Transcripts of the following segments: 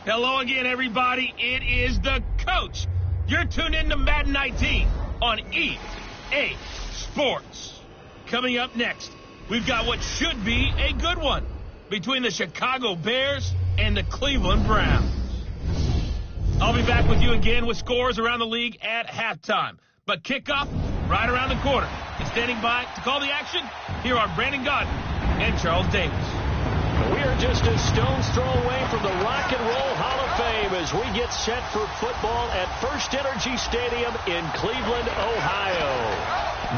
Hello again, everybody. It is the coach. You're tuned in to Madden 19 on EA Sports. Coming up next, we've got what should be a good one between the Chicago Bears and the Cleveland Browns. I'll be back with you again with scores around the league at halftime. But kickoff right around the corner. And standing by to call the action, here are Brandon Gaudin and Charles Davis. We are just a stone's throw away from the Rock and Roll Hall of Fame as we get set for football at First Energy Stadium in Cleveland, Ohio.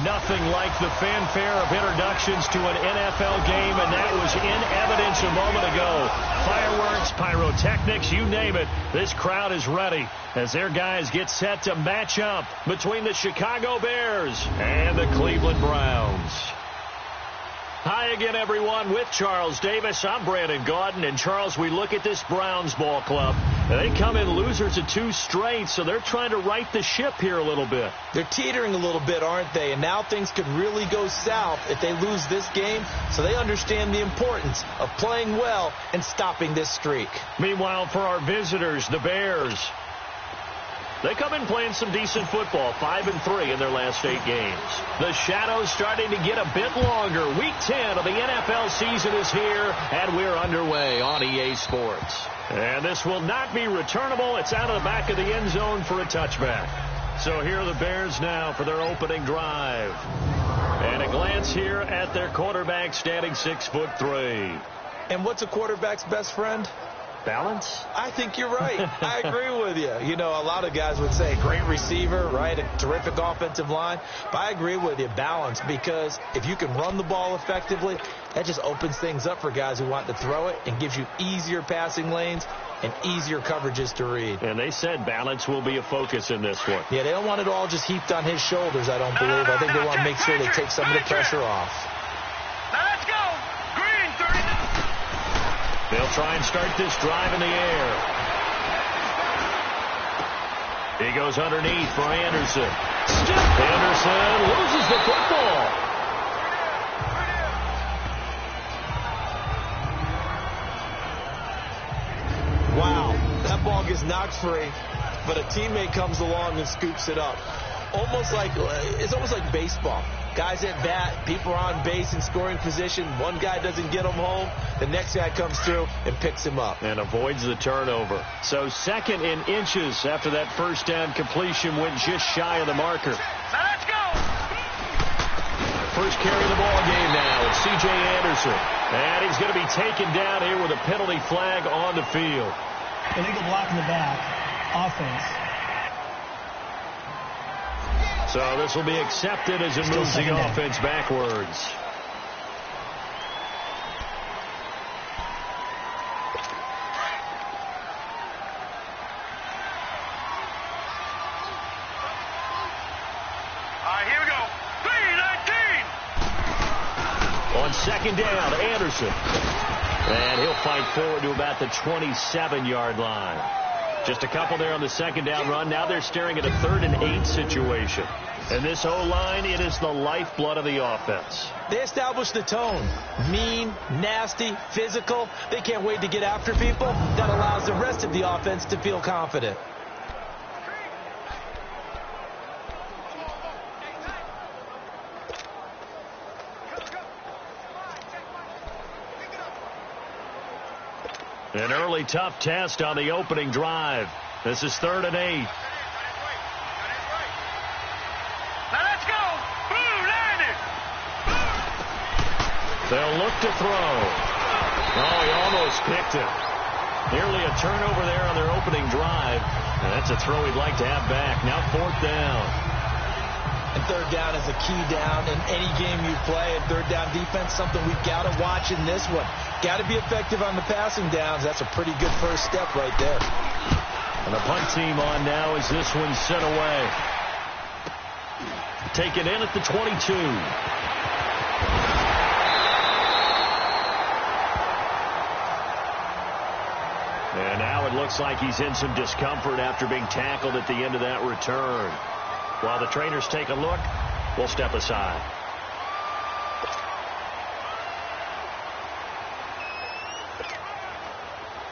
Nothing like the fanfare of introductions to an NFL game, and that was in evidence a moment ago. Fireworks, pyrotechnics, you name it. This crowd is ready as their guys get set to match up between the Chicago Bears and the Cleveland Browns. Hi again, everyone. With Charles Davis, I'm Brandon Gaudin. And, Charles, we look at this Browns ball club. They come in losers of 2 straight, so they're trying to right the ship here a little bit. They're teetering a little bit, aren't they? And now things could really go south if they lose this game, so they understand the importance of playing well and stopping this streak. Meanwhile, for our visitors, the Bears, they come in playing some decent football, 5-3 in their last 8 games. The shadows starting to get a bit longer. Week 10 of the NFL season is here, and we're underway on EA Sports. And this will not be returnable. It's out of the back of the end zone for a touchback. So here are the Bears now for their opening drive. And a glance here at their quarterback standing 6'3". And what's a quarterback's best friend? Balance? I think you're right. I agree with you. You know, a lot of guys would say great receiver, right? A terrific offensive line. But I agree with you, balance, because if you can run the ball effectively, that just opens things up for guys who want to throw it and gives you easier passing lanes and easier coverages to read. And they said balance will be a focus in this one. Yeah, they don't want it all just heaped on his shoulders, I don't believe. I think they want to make sure they take some of the pressure off. Now let's go. Green 30. They'll try and start this drive in the air. He goes underneath for Anderson. Anderson loses the football. Wow, that ball gets knocked free, but a teammate comes along and scoops it up. It's almost like baseball. Guys at bat, people are on base in scoring position. One guy doesn't get him home. The next guy comes through and picks him up. And avoids the turnover. So 2nd in inches after that first down completion went just shy of the marker. Now let's go. First carry of the ball game now. It's C.J. Anderson. And he's going to be taken down here with a penalty flag on the field. Illegal block in the back. Offense. So this will be accepted as it moves the offense backwards. All right, here we go. 3-19. On 2nd down, Anderson. And he'll fight forward to about the 27-yard line. Just a couple there on the 2nd down run. Now they're staring at a 3rd and 8 situation. And this O-line, it is the lifeblood of the offense. They established the tone. Mean, nasty, physical. They can't wait to get after people. That allows the rest of the offense to feel confident. An early tough test on the opening drive. This is 3rd and 8. Now let's go. Boom, landed. They'll look to throw. Oh, he almost picked it. Nearly a turnover there on their opening drive. And that's a throw he'd like to have back. Now 4th down. And 3rd down is a key down in any game you play. And 3rd down defense, something we've got to watch in this one. Got to be effective on the passing downs. That's a pretty good first step right there. And the punt team on now as this one's sent away. Taken in at the 22. And now it looks like he's in some discomfort after being tackled at the end of that return. While the trainers take a look, we'll step aside.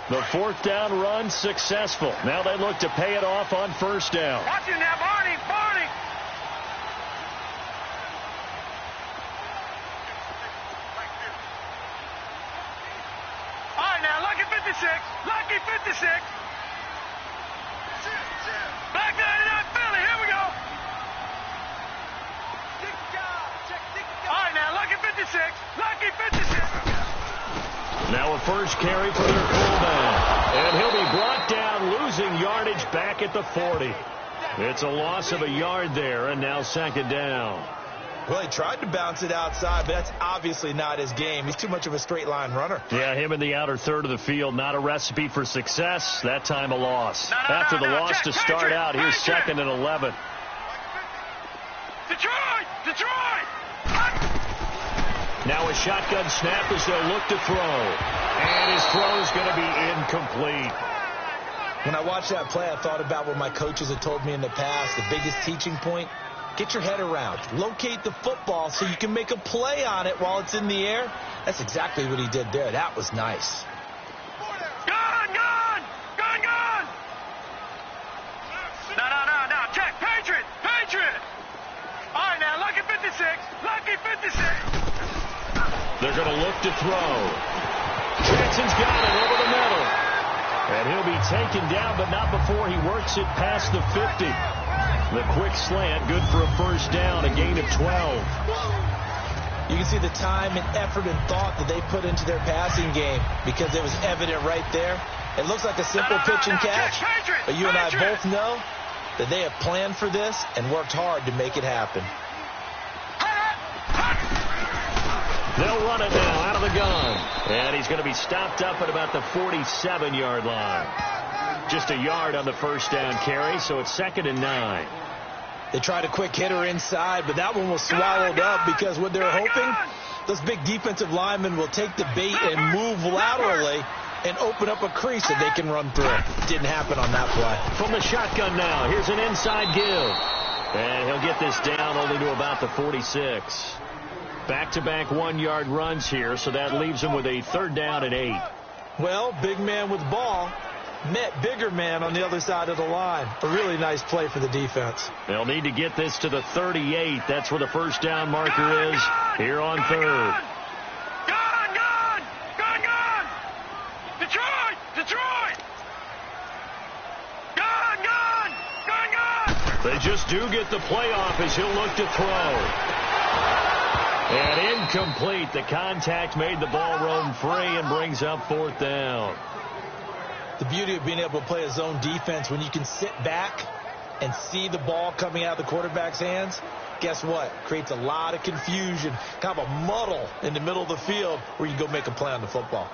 The fourth down run successful. Now they look to pay it off on first down. Watch him now, Barney. All right, now, Lucky 56. Lucky 56. Back 99 Philly. Here we go. All right, now, Lucky 56. Lucky 56. Now a first carry for their fullback. And he'll be brought down, losing yardage back at the 40. It's a loss of a yard there, and now second down. Well, he tried to bounce it outside, but that's obviously not his game. He's too much of a straight line runner. Yeah, him in the outer third of the field, not a recipe for success. That time a loss. After the loss to start out, here's second and 11. Detroit! Now a shotgun snap as they'll look to throw. And his throw is going to be incomplete. When I watched that play, I thought about what my coaches had told me in the past. The biggest teaching point, get your head around. Locate the football so you can make a play on it while it's in the air. That's exactly what he did there. That was nice. Gone! No. Check. Patriot! All right, now, Lucky 56. They're going to look to throw. Jackson's got it over the middle. And he'll be taken down, but not before he works it past the 50. The quick slant, good for a first down, a gain of 12. You can see the time and effort and thought that they put into their passing game because it was evident right there. It looks like a simple pitch and catch, but you and I both know that they have planned for this and worked hard to make it happen. They'll run it now out of the gun. And he's going to be stopped up at about the 47-yard line. Just a yard on the first down carry, so it's second and 9. They tried a quick hitter inside, but that one was swallowed up because what they're hoping, those big defensive linemen will take the bait and move laterally and open up a crease that they can run through. Didn't happen on that play. From the shotgun now, here's an inside give. And he'll get this down only to about the 46. Back-to-back 1-yard runs here, so that leaves him with a third down and 8. Well, big man with ball met bigger man on the other side of the line. A really nice play for the defense. They'll need to get this to the 38. That's where the first down marker is here on third. Gone! Detroit! Gone! They just do get the playoff as he'll look to throw. And incomplete. The contact made the ball roam free and brings up fourth down. The beauty of being able to play a zone defense when you can sit back and see the ball coming out of the quarterback's hands, guess what? Creates a lot of confusion, kind of a muddle in the middle of the field where you go make a play on the football.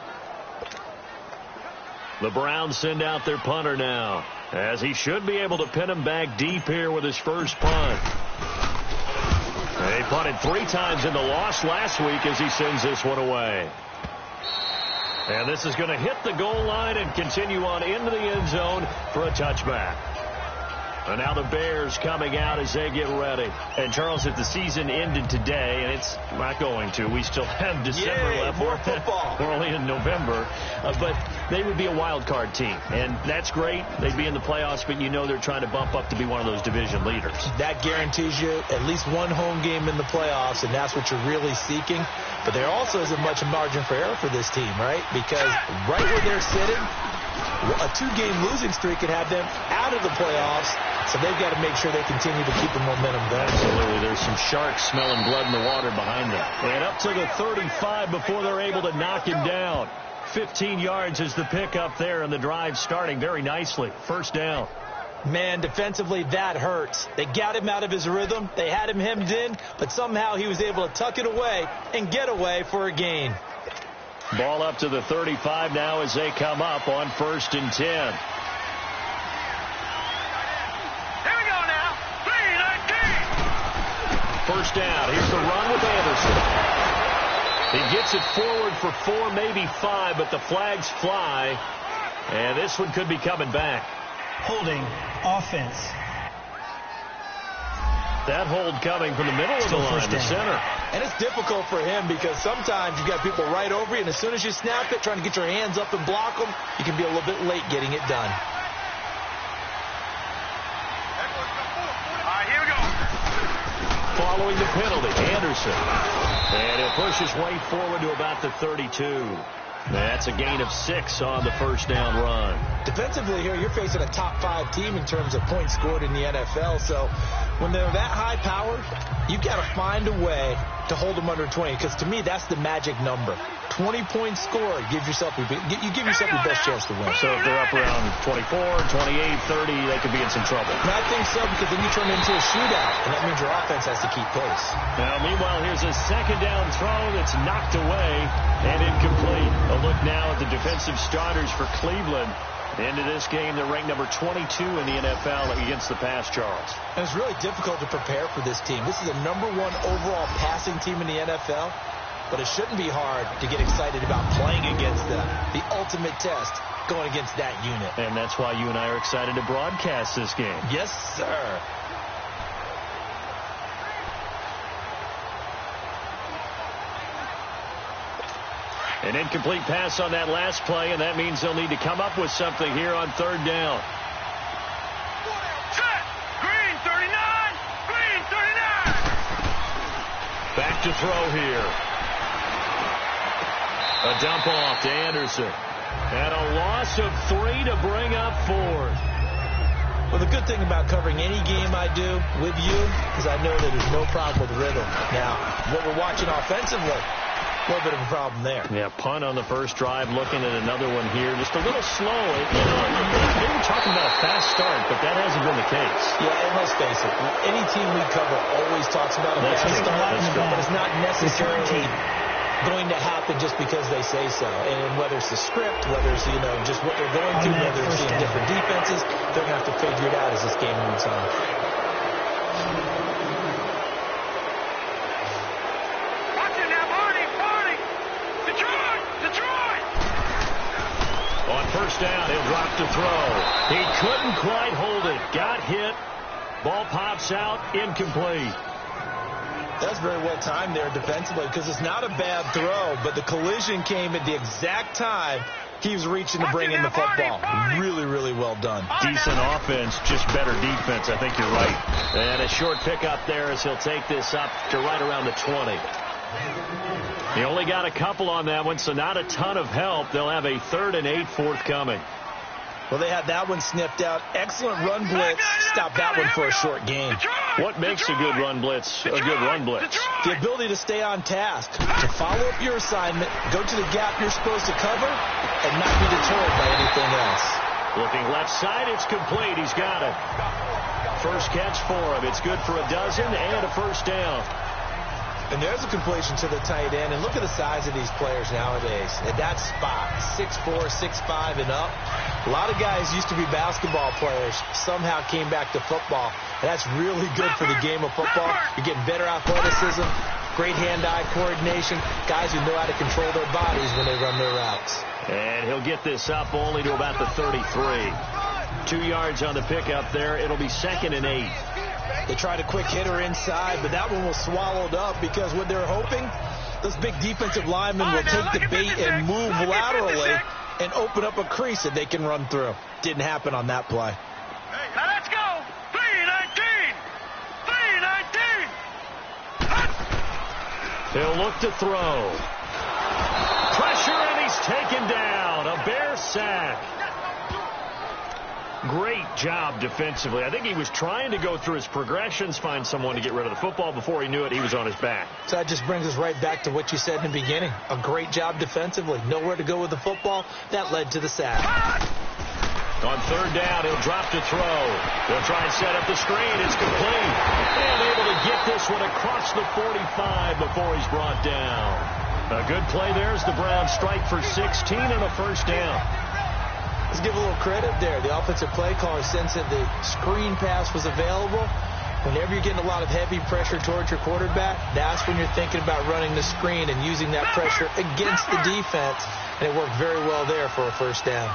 The Browns send out their punter now, as he should be able to pin him back deep here with his first punt. They punted 3 times in the loss last week as he sends this one away. And this is going to hit the goal line and continue on into the end zone for a touchback. And now the Bears coming out as they get ready. And, Charles, if the season ended today, and it's not going to, we still have December left. More football. We're only in November. But they would be a wild card team. And that's great. They'd be in the playoffs, but you know they're trying to bump up to be one of those division leaders. That guarantees you at least one home game in the playoffs, and that's what you're really seeking. But there also isn't much margin for error for this team, right? Because right where they're sitting, a 2-game losing streak could have them out of the playoffs, so they've got to make sure they continue to keep the momentum going. Absolutely. There's some sharks smelling blood in the water behind them. And up to the 35 before they're able to knock him down. 15 yards is the pickup there, and the drive starting very nicely. First down. Man, defensively, that hurts. They got him out of his rhythm. They had him hemmed in, but somehow he was able to tuck it away and get away for a gain. Ball up to the 35 now as they come up on 1st and 10. Here we go now. 3-19. First down. Here's the run with Anderson. He gets it forward for 4, maybe 5, but the flags fly. And this one could be coming back. Holding offense. That hold coming from the middle of the line, the center. And it's difficult for him because sometimes you got people right over you, and as soon as you snap it, trying to get your hands up and block them, you can be a little bit late getting it done. All right, here we go. Following the penalty, Anderson. And he'll push his way forward to about the 32. That's a gain of 6 on the first down run. Defensively here, you're facing a top 5 team in terms of points scored in the NFL. So when they're that high powered, you got to find a way to hold them under 20. Because to me, that's the magic number. 20 points scored, you give yourself your best chance to win. So if they're up around 24, 28, 30, they could be in some trouble. And I think so, because then you turn into a shootout, and that means your offense has to keep pace. Now, meanwhile, here's a second down throw that's knocked away and incomplete. A look now at the defensive starters for Cleveland. Into this game, they're ranked number 22 in the NFL against the pass, Charles. And it's really difficult to prepare for this team. This is the #1 overall passing team in the NFL, but it shouldn't be hard to get excited about playing against them. The ultimate test going against that unit. And that's why you and I are excited to broadcast this game. Yes, sir. An incomplete pass on that last play, and that means they'll need to come up with something here on third down. Set. Green 39. Green 39. Back to throw here. A dump off to Anderson. And a loss of 3 to bring up 4th. Well, the good thing about covering any game I do with you is I know that there's no problem with rhythm. Now, what we're watching offensively, a little bit of a problem there. Yeah, punt on the first drive, looking at another one here. Just a little slow. They were talking about a fast start, but that hasn't been the case. Yeah, and let's face it, any team we cover always talks about a fast start, but it's not necessarily going to happen just because they say so. And whether it's the script, whether it's, just what they're going through, whether it's seeing different defenses, they're going to have to figure it out as this game moves on. On first down, he'll drop to throw. He couldn't quite hold it. Got hit. Ball pops out. Incomplete. That's very well timed there defensively, because it's not a bad throw, but the collision came at the exact time he was reaching to bring in the football. Really, really well done. Decent offense, just better defense. I think you're right. And a short pickup there as he'll take this up to right around the 20. He only got a couple on that one, so not a ton of help. They'll have a 3rd and 8 forthcoming. Well, they had that one snipped out. Excellent run blitz. Stop that one for a short gain. What makes a good run blitz a good run blitz? The ability to stay on task, to follow up your assignment, go to the gap you're supposed to cover, and not be deterred by anything else. Looking left side, it's complete. He's got it. First catch for him. It's good for a dozen and a first down. And there's a completion to the tight end. And look at the size of these players nowadays. At that spot, 6'4", 6'5", and up. A lot of guys used to be basketball players, somehow came back to football. And that's really good for the game of football. You're getting better athleticism, great hand-eye coordination, guys who know how to control their bodies when they run their routes. And he'll get this up only to about the 33. 2 yards on the pickup there. It'll be 2nd and 8. They tried a quick hitter inside, but that one was swallowed up because what they're hoping, those big defensive linemen will take the bait and move laterally and open up a crease that they can run through. Didn't happen on that play. Now let's go. 3-19. 3-19. He'll look to throw. Pressure, and he's taken down. A Bear sack. Great job defensively. I think he was trying to go through his progressions, find someone to get rid of the football. Before he knew it, he was on his back. So that just brings us right back to what you said in the beginning. A great job defensively. Nowhere to go with the football. That led to the sack. On third down, he'll drop to throw. He'll try and set up the screen. It's complete. And able to get this one across the 45 before he's brought down. A good play there as the Browns strike for 16 and a first down. Let's give a little credit there. The offensive play caller sensed that the screen pass was available. Whenever you're getting a lot of heavy pressure towards your quarterback, that's when you're thinking about running the screen and using that pressure against the defense. And it worked very well there for a first down.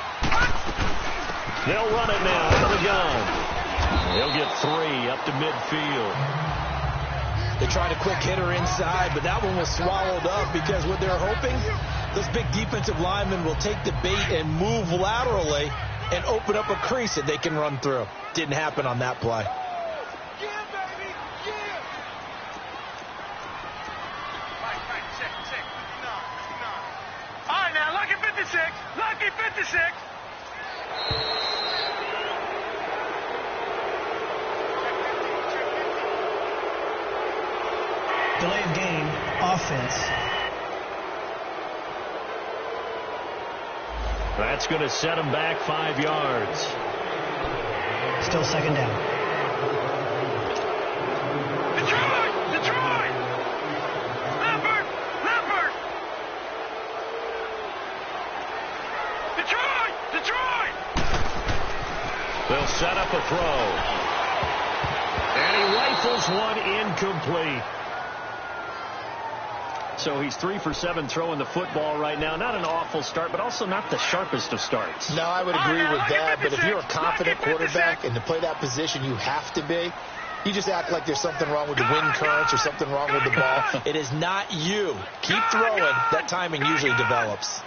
They'll run it now out of the gun. He'll get 3 up to midfield. They tried a quick hitter inside, but that one was swallowed up because what they're hoping, those big defensive linemen will take the bait and move laterally and open up a crease that they can run through. Didn't happen on that play. All right, now, lucky 56. Lucky 56. Delay of game, offense. That's going to set him back 5 yards. Still second down. Detroit! Detroit! Leopard! Leopard! Detroit! Detroit! They'll set up a throw. And he rifles one incomplete. So he's 3 for 7 throwing the football right now. Not an awful start, but also not the sharpest of starts. No, I would agree with that, but if you're a confident quarterback and to play that position you have to be, you just act like there's something wrong with the wind currents or something wrong with the ball. It is not you. Keep throwing. That timing usually develops.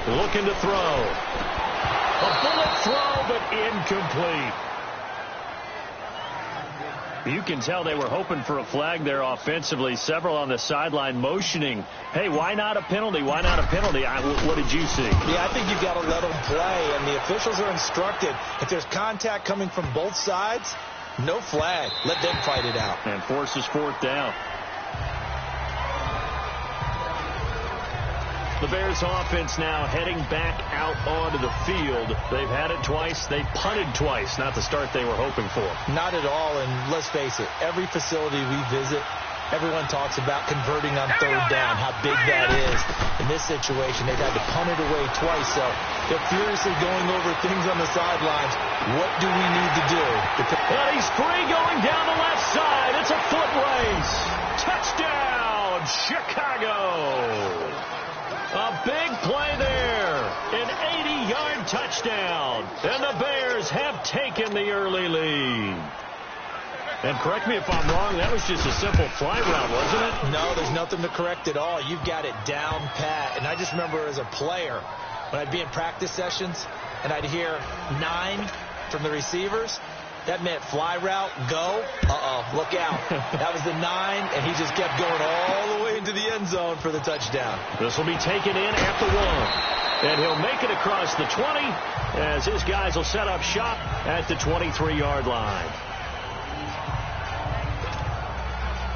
Looking to throw. A bullet throw, but incomplete. You can tell they were hoping for a flag there offensively. Several on the sideline motioning, hey, why not a penalty? Why not a penalty? What did you see? Yeah, I think you've got to let them play, and the officials are instructed. If there's contact coming from both sides, no flag. Let them fight it out. And forces 4th down. The Bears offense now heading back out onto the field. They've had it twice. They've punted twice. Not the start they were hoping for. Not at all, and let's face it, every facility we visit, everyone talks about converting on 3rd down, how big that is. In this situation, they've had to punt it away twice, so they're furiously going over things on the sidelines. What do we need to do? And he's free going down the left side. It's a foot race. Touchdown, Chicago. A big play there, an 80-yard touchdown, and the Bears have taken the early lead. And correct me if I'm wrong, that was just a simple fly route, wasn't it? No, there's nothing to correct at all. You've got it down pat. And I just remember as a player, when I'd be in practice sessions, and I'd hear 9 from the receivers, that meant fly route, go, look out. That was the 9, and he just kept going all the way into the end zone for the touchdown. This will be taken in at the 1. And he'll make it across the 20 as his guys will set up shop at the 23-yard line.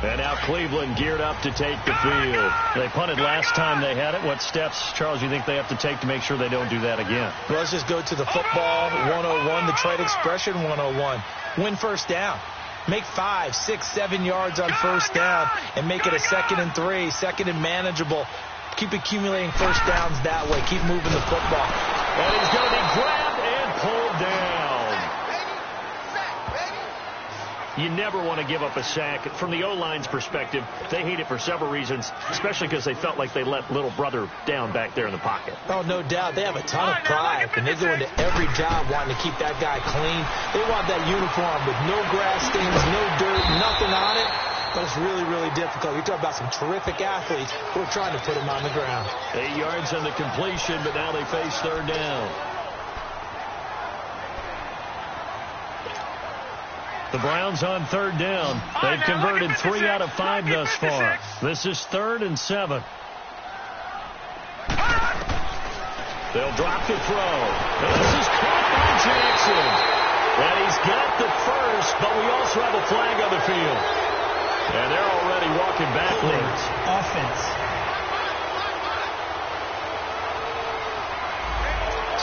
And now Cleveland geared up to take the field. They punted last time they had it. What steps, Charles, you think they have to take to make sure they don't do that again? Well, let's just go to the football 101, the trade expression 101. Win 1st down. Make 5, 6, 7 yards on 1st down and make it a 2nd and 3, 2nd and manageable. Keep accumulating 1st downs that way. Keep moving the football. And he's going to be grabbed and pulled down. You never want to give up a sack. From the O-line's perspective, they hate it for several reasons, especially because they felt like they let little brother down back there in the pocket. Oh, no doubt. They have a ton of pride, and they go into every job wanting to keep that guy clean. They want that uniform with no grass stains, no dirt, nothing on it. But it's really, really difficult. You're talking about some terrific athletes who are trying to put him on the ground. 8 yards on the completion, but now they face 3rd down. The Browns on 3rd down. They've converted 3 out of 5 thus far. This is 3rd and 7. They'll drop the throw. This is caught by Jackson. And he's got the first, but we also have a flag on the field. And they're already walking backwards. Offense.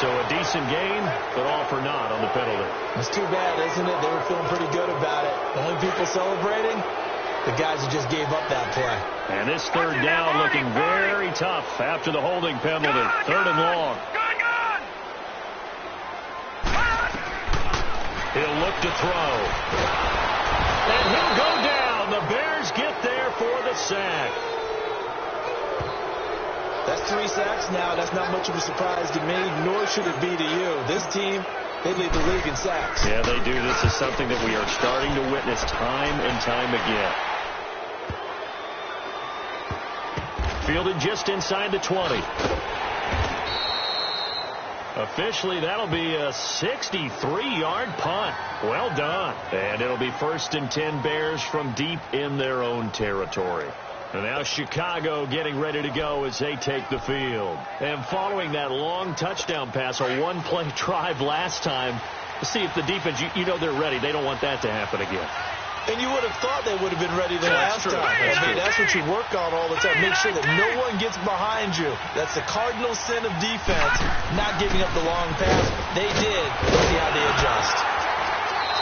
So a decent game, but all for naught on the penalty. It's too bad, isn't it? They were feeling pretty good about it. The only people celebrating, the guys who just gave up that play. And this 3rd down looking very tough after the holding penalty. 3rd and long. He'll look to throw. And he'll go down. The Bears get there for the sack. That's 3 sacks now. That's not much of a surprise to me, nor should it be to you. This team, they lead the league in sacks. Yeah, they do. This is something that we are starting to witness time and time again. Fielded just inside the 20. Officially, that'll be a 63-yard punt. Well done. And it'll be 1st and 10 Bears from deep in their own territory. And now Chicago getting ready to go as they take the field. And following that long touchdown pass, a one-play drive last time, to see if the defense, you know they're ready. They don't want that to happen again. And you would have thought they would have been ready the last time. I mean, that's what you work on all the time. Make sure that no one gets behind you. That's the cardinal sin of defense, not giving up the long pass. They did. Let's see how they adjust.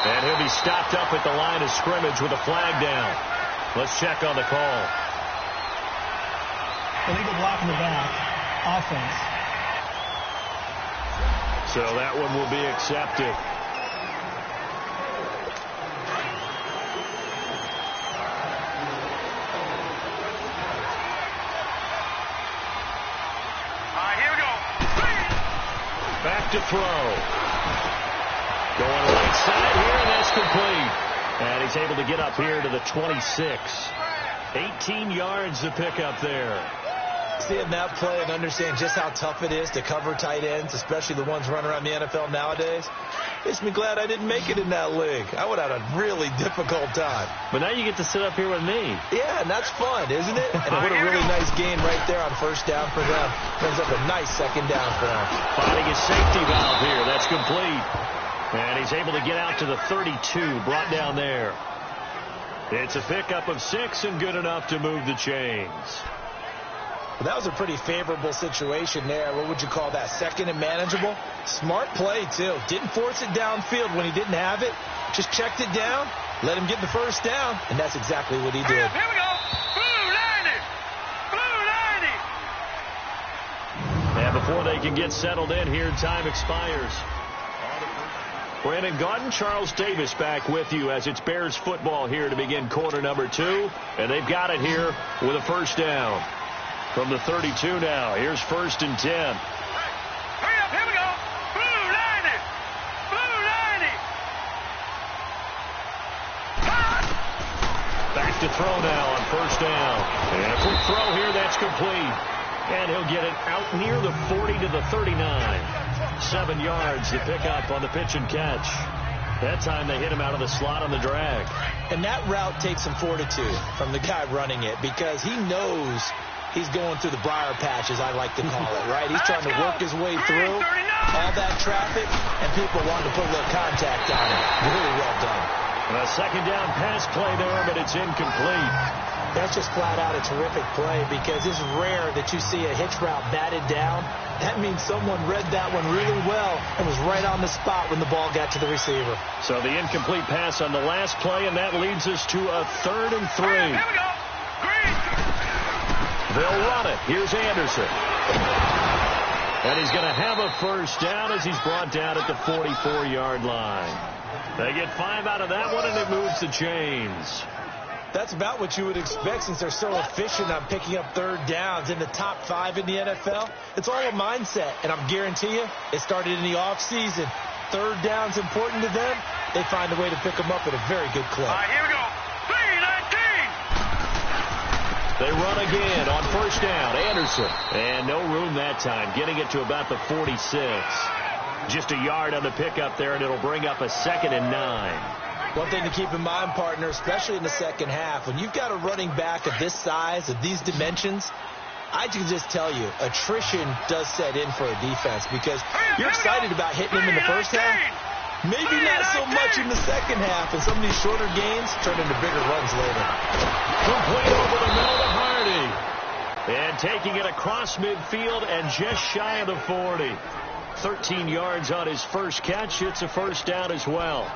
And he'll be stopped up at the line of scrimmage with a flag down. Let's check on the call. Illegal block in the back. Offense. So that one will be accepted. Back to throw. Going right side here, and that's complete. And he's able to get up here to the 26. 18 yards to pick up there. Seeing that play and understand just how tough it is to cover tight ends, especially the ones running around the NFL nowadays, makes me glad I didn't make it in that league. I would have had a really difficult time. But now you get to sit up here with me. Yeah, and that's fun, isn't it? And what a really nice gain right there on 1st down for them. Brings up a nice 2nd down for them. Finding his safety valve here. That's complete. And he's able to get out to the 32, brought down there. It's a pickup of 6 and good enough to move the chains. Well, that was a pretty favorable situation there. What would you call that? 2nd and manageable? Smart play, too. Didn't force it downfield when he didn't have it. Just checked it down, let him get the 1st down, and that's exactly what he did. Here we go. Blue 90. Blue 90. And before they can get settled in here, time expires. Brandon Gaudin, Charles Davis back with you as it's Bears football here to begin quarter number 2. And they've got it here with a 1st down. From the 32 now, here's 1st and 10. Hurry up, here we go. Blue 90. Blue 90. Back to throw now on 1st down. And a quick throw here, that's complete. And he'll get it out near the 40 to the 39. 7 yards to pick up on the pitch and catch. That time they hit him out of the slot on the drag. And that route takes some fortitude from the guy running it because he knows he's going through the briar patch, as I like to call it, right? He's trying to work his way through all that traffic, and people want to put a little contact on it. Really well done. And a 2nd down pass play there, but it's incomplete. That's just flat out a terrific play because it's rare that you see a hitch route batted down. That means someone read that one really well and was right on the spot when the ball got to the receiver. So the incomplete pass on the last play, and that leads us to a 3rd and 3. Here we go. Green. They'll run it. Here's Anderson. And he's going to have a 1st down as he's brought down at the 44-yard line. They get 5 out of that one, and it moves the chains. That's about what you would expect since they're so efficient on picking up 3rd downs in the top 5 in the NFL. It's all a mindset, and I'm guarantee you it started in the offseason. 3rd down's important to them. They find a way to pick them up at a very good clip. All right, here we go. 3-19. They run again on 1st down. Anderson. And no room that time, getting it to about the 46. Just a yard on the pickup there, and it'll bring up a 2nd and 9. One thing to keep in mind, partner, especially in the second half, when you've got a running back of this size, of these dimensions, I can just tell you, attrition does set in for a defense because you're excited about hitting him in the first half. Maybe not so much in the second half, and some of these shorter gains turn into bigger runs later. Complete over the middle to Hardy. And taking it across midfield and just shy of the 40. 13 yards on his first catch. It's a 1st down as well.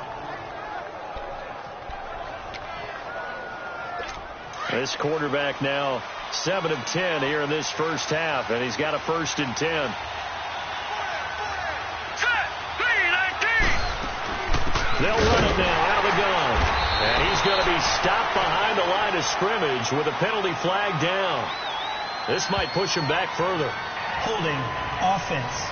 This quarterback now 7 of 10 here in this first half, and he's got a 1st and 10. They'll run it now out of the gun. And he's going to be stopped behind the line of scrimmage with a penalty flag down. This might push him back further. Holding offense.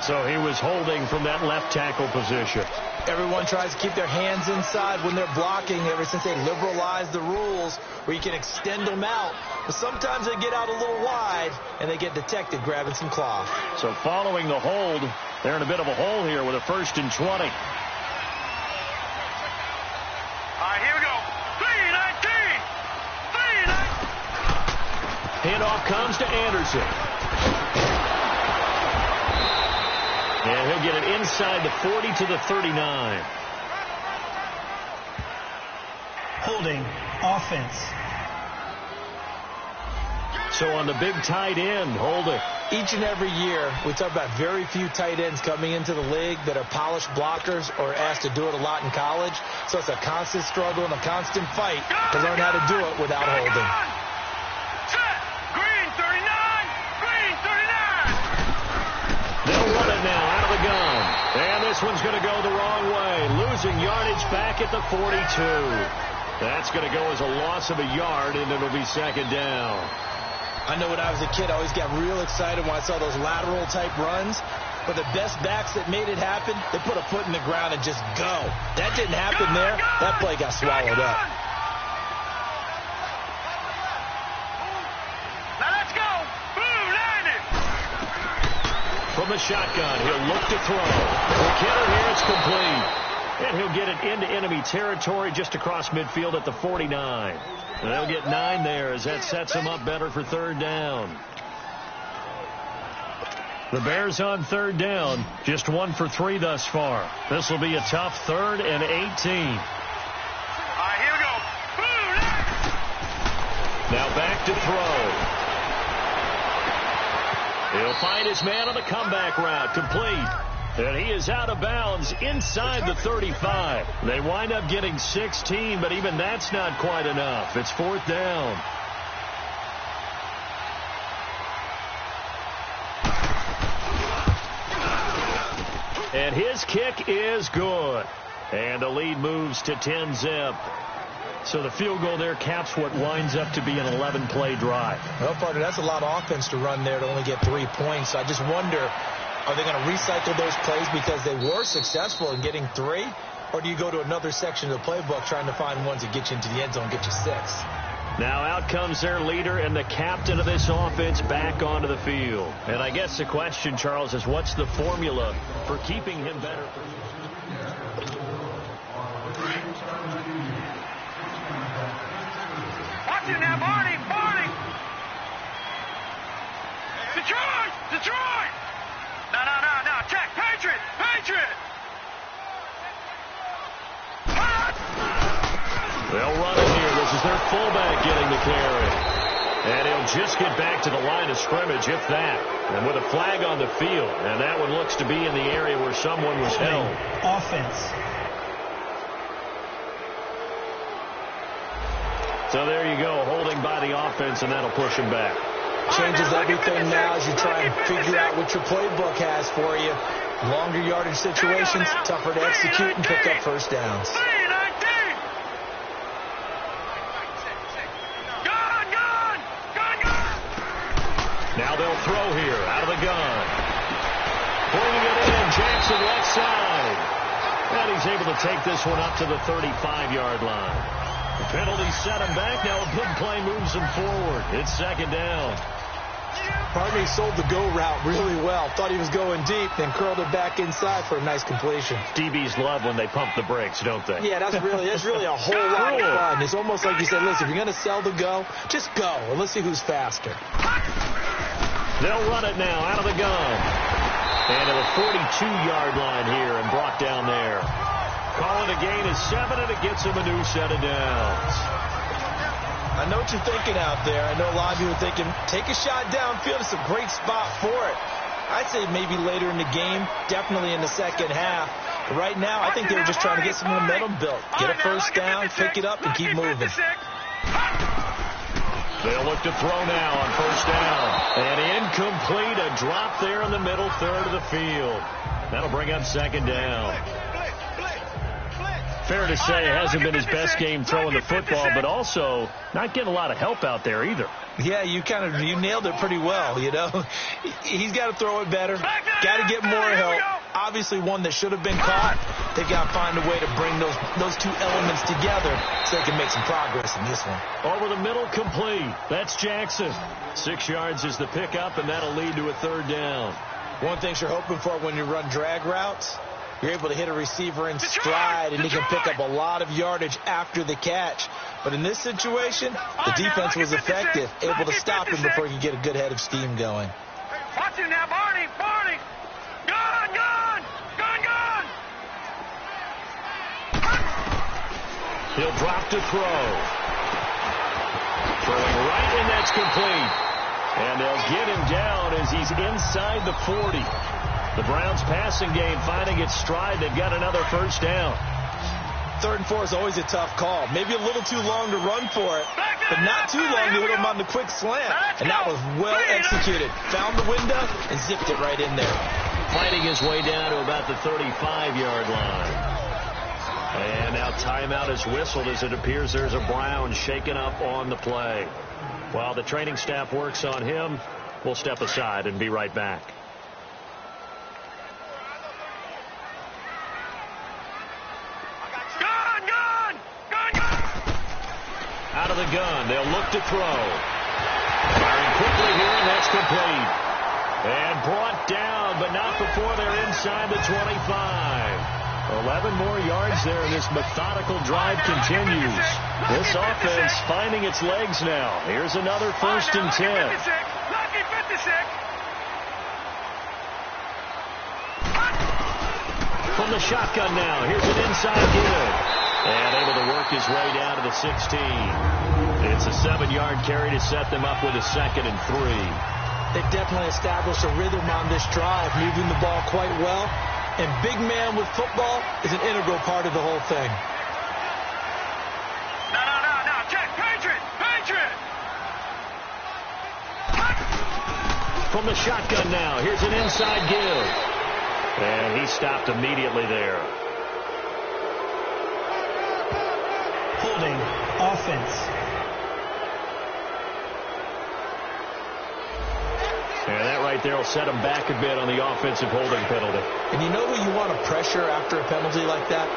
So he was holding from that left tackle position. Everyone tries to keep their hands inside when they're blocking ever since they liberalized the rules where you can extend them out. But sometimes they get out a little wide and they get detected grabbing some cloth. So following the hold, they're in a bit of a hole here with a 1st and 20. All right, here we go. 3-19. 3-19. Handoff comes to Anderson. And he'll get it inside the 40 to the 39. Holding offense. So on the big tight end, holding. Each and every year, we talk about very few tight ends coming into the league that are polished blockers or asked to do it a lot in college. So it's a constant struggle and a constant fight to learn how to do it without holding. Set. Green 39. Green 39. They'll run it now out of the gun. And this one's going to go the wrong way. Losing yardage back at the 42. That's going to go as a loss of a yard, and it'll be 2nd down. I know when I was a kid, I always got real excited when I saw those lateral-type runs. But the best backs that made it happen, they put a foot in the ground and just go. That didn't happen there. That play got swallowed up. Now let's go. Boom, landed. From the shotgun, he'll look to throw. McKinnon here, it's complete. And he'll get it into enemy territory just across midfield at the 49. And they'll get 9 there as that sets them up better for 3rd down. The Bears on 3rd down, just 1 for 3 thus far. This will be a tough 3rd and 18. All right, here we go. Boom, landed. Now back to throw. He'll find his man on the comeback route, complete. And he is out of bounds inside the 35. They wind up getting 16, but even that's not quite enough. It's 4th down. And his kick is good. And the lead moves to 10-zip. So the field goal there caps what winds up to be an 11-play drive. Well, partner, that's a lot of offense to run there to only get 3 points. I just wonder, are they going to recycle those plays because they were successful in getting 3? Or do you go to another section of the playbook trying to find ones that get you into the end zone, get you 6? Now out comes their leader and the captain of this offense back onto the field. And I guess the question, Charles, is what's the formula for keeping him better? Watch it now, Barney. Barney. Detroit. Detroit. No. Check. Patriot. Patriot. They'll run it here. This is their fullback getting the carry. And he'll just get back to the line of scrimmage, if that. And with a flag on the field. And that one looks to be in the area where someone was held. Offense. So there you go, holding by the offense, and that'll push him back. Changes everything now as you try and figure out what your playbook has for you. Longer yardage situations, tougher to execute and pick up 1st downs. Now they'll throw here, out of the gun. Bringing it in, Jackson left side. And he's able to take this one up to the 35-yard line. The penalty set him back. Now a big play moves him forward. It's 2nd down. Partner, he sold the go route really well. Thought he was going deep, then curled it back inside for a nice completion. DBs love when they pump the brakes, don't they? Yeah, that's really a whole lot of fun. It's almost like you said, listen, if you're going to sell the go, just go, and let's see who's faster. They'll run it now out of the gun. And to the 42-yard line here and brought down there. Calling a gain of 7, and it gets him a new set of downs. I know what you're thinking out there. I know a lot of you are thinking, take a shot downfield. It's a great spot for it. I'd say maybe later in the game, definitely in the 2nd half. But right now, I think they were just trying to get some momentum built. Get a 1st down, pick it up, and keep moving. They'll look to throw now on 1st down. And incomplete, a drop there in the middle 3rd of the field. That'll bring up 2nd down. Fair to say it hasn't been his best game throwing the football, but also not getting a lot of help out there either. Yeah, you nailed it pretty well, you know. He's got to throw it better, got to get more help. Obviously one that should have been caught. They've got to find a way to bring those two elements together so they can make some progress in this one. Over the middle, complete. That's Jackson. 6 yards is the pickup, and that'll lead to a 3rd down. One thing you're hoping for when you run drag routes, you're able to hit a receiver in stride, and he can pick up a lot of yardage after the catch. But in this situation, the defense was effective, able to stop him before he could get a good head of steam going. Watch him now, Barney. Gone. He'll drop to throw. Throwing right, and that's complete. And they'll get him down as he's inside the 40. The Browns passing game finding its stride. They've got another 1st down. 3rd and 4 is always a tough call. Maybe a little too long to run for it, but not too long to hit him on the quick slant. And that was well executed. Found the window and zipped it right in there. Fighting his way down to about the 35-yard line. And now timeout is whistled as it appears there's a Brown shaken up on the play. While the training staff works on him, we'll step aside and be right back. Out of the gun, they'll look to throw. Firing quickly here, and that's complete. And brought down, but not before they're inside the 25. 11 more yards there, and this methodical drive continues. This offense finding its legs now. Here's another 1st and 10. Lucky 56. From the shotgun now, here's an inside give. And able to work his way down to the 16. It's a 7-yard carry to set them up with a 2nd and 3. They've definitely established a rhythm on this drive, moving the ball quite well. And big man with football is an integral part of the whole thing. No. Check. Patriot. From the shotgun now, here's an inside give. And he stopped immediately there. Holding offense. And that right there will set him back a bit on the offensive holding penalty. And you know who you want to pressure after a penalty like that?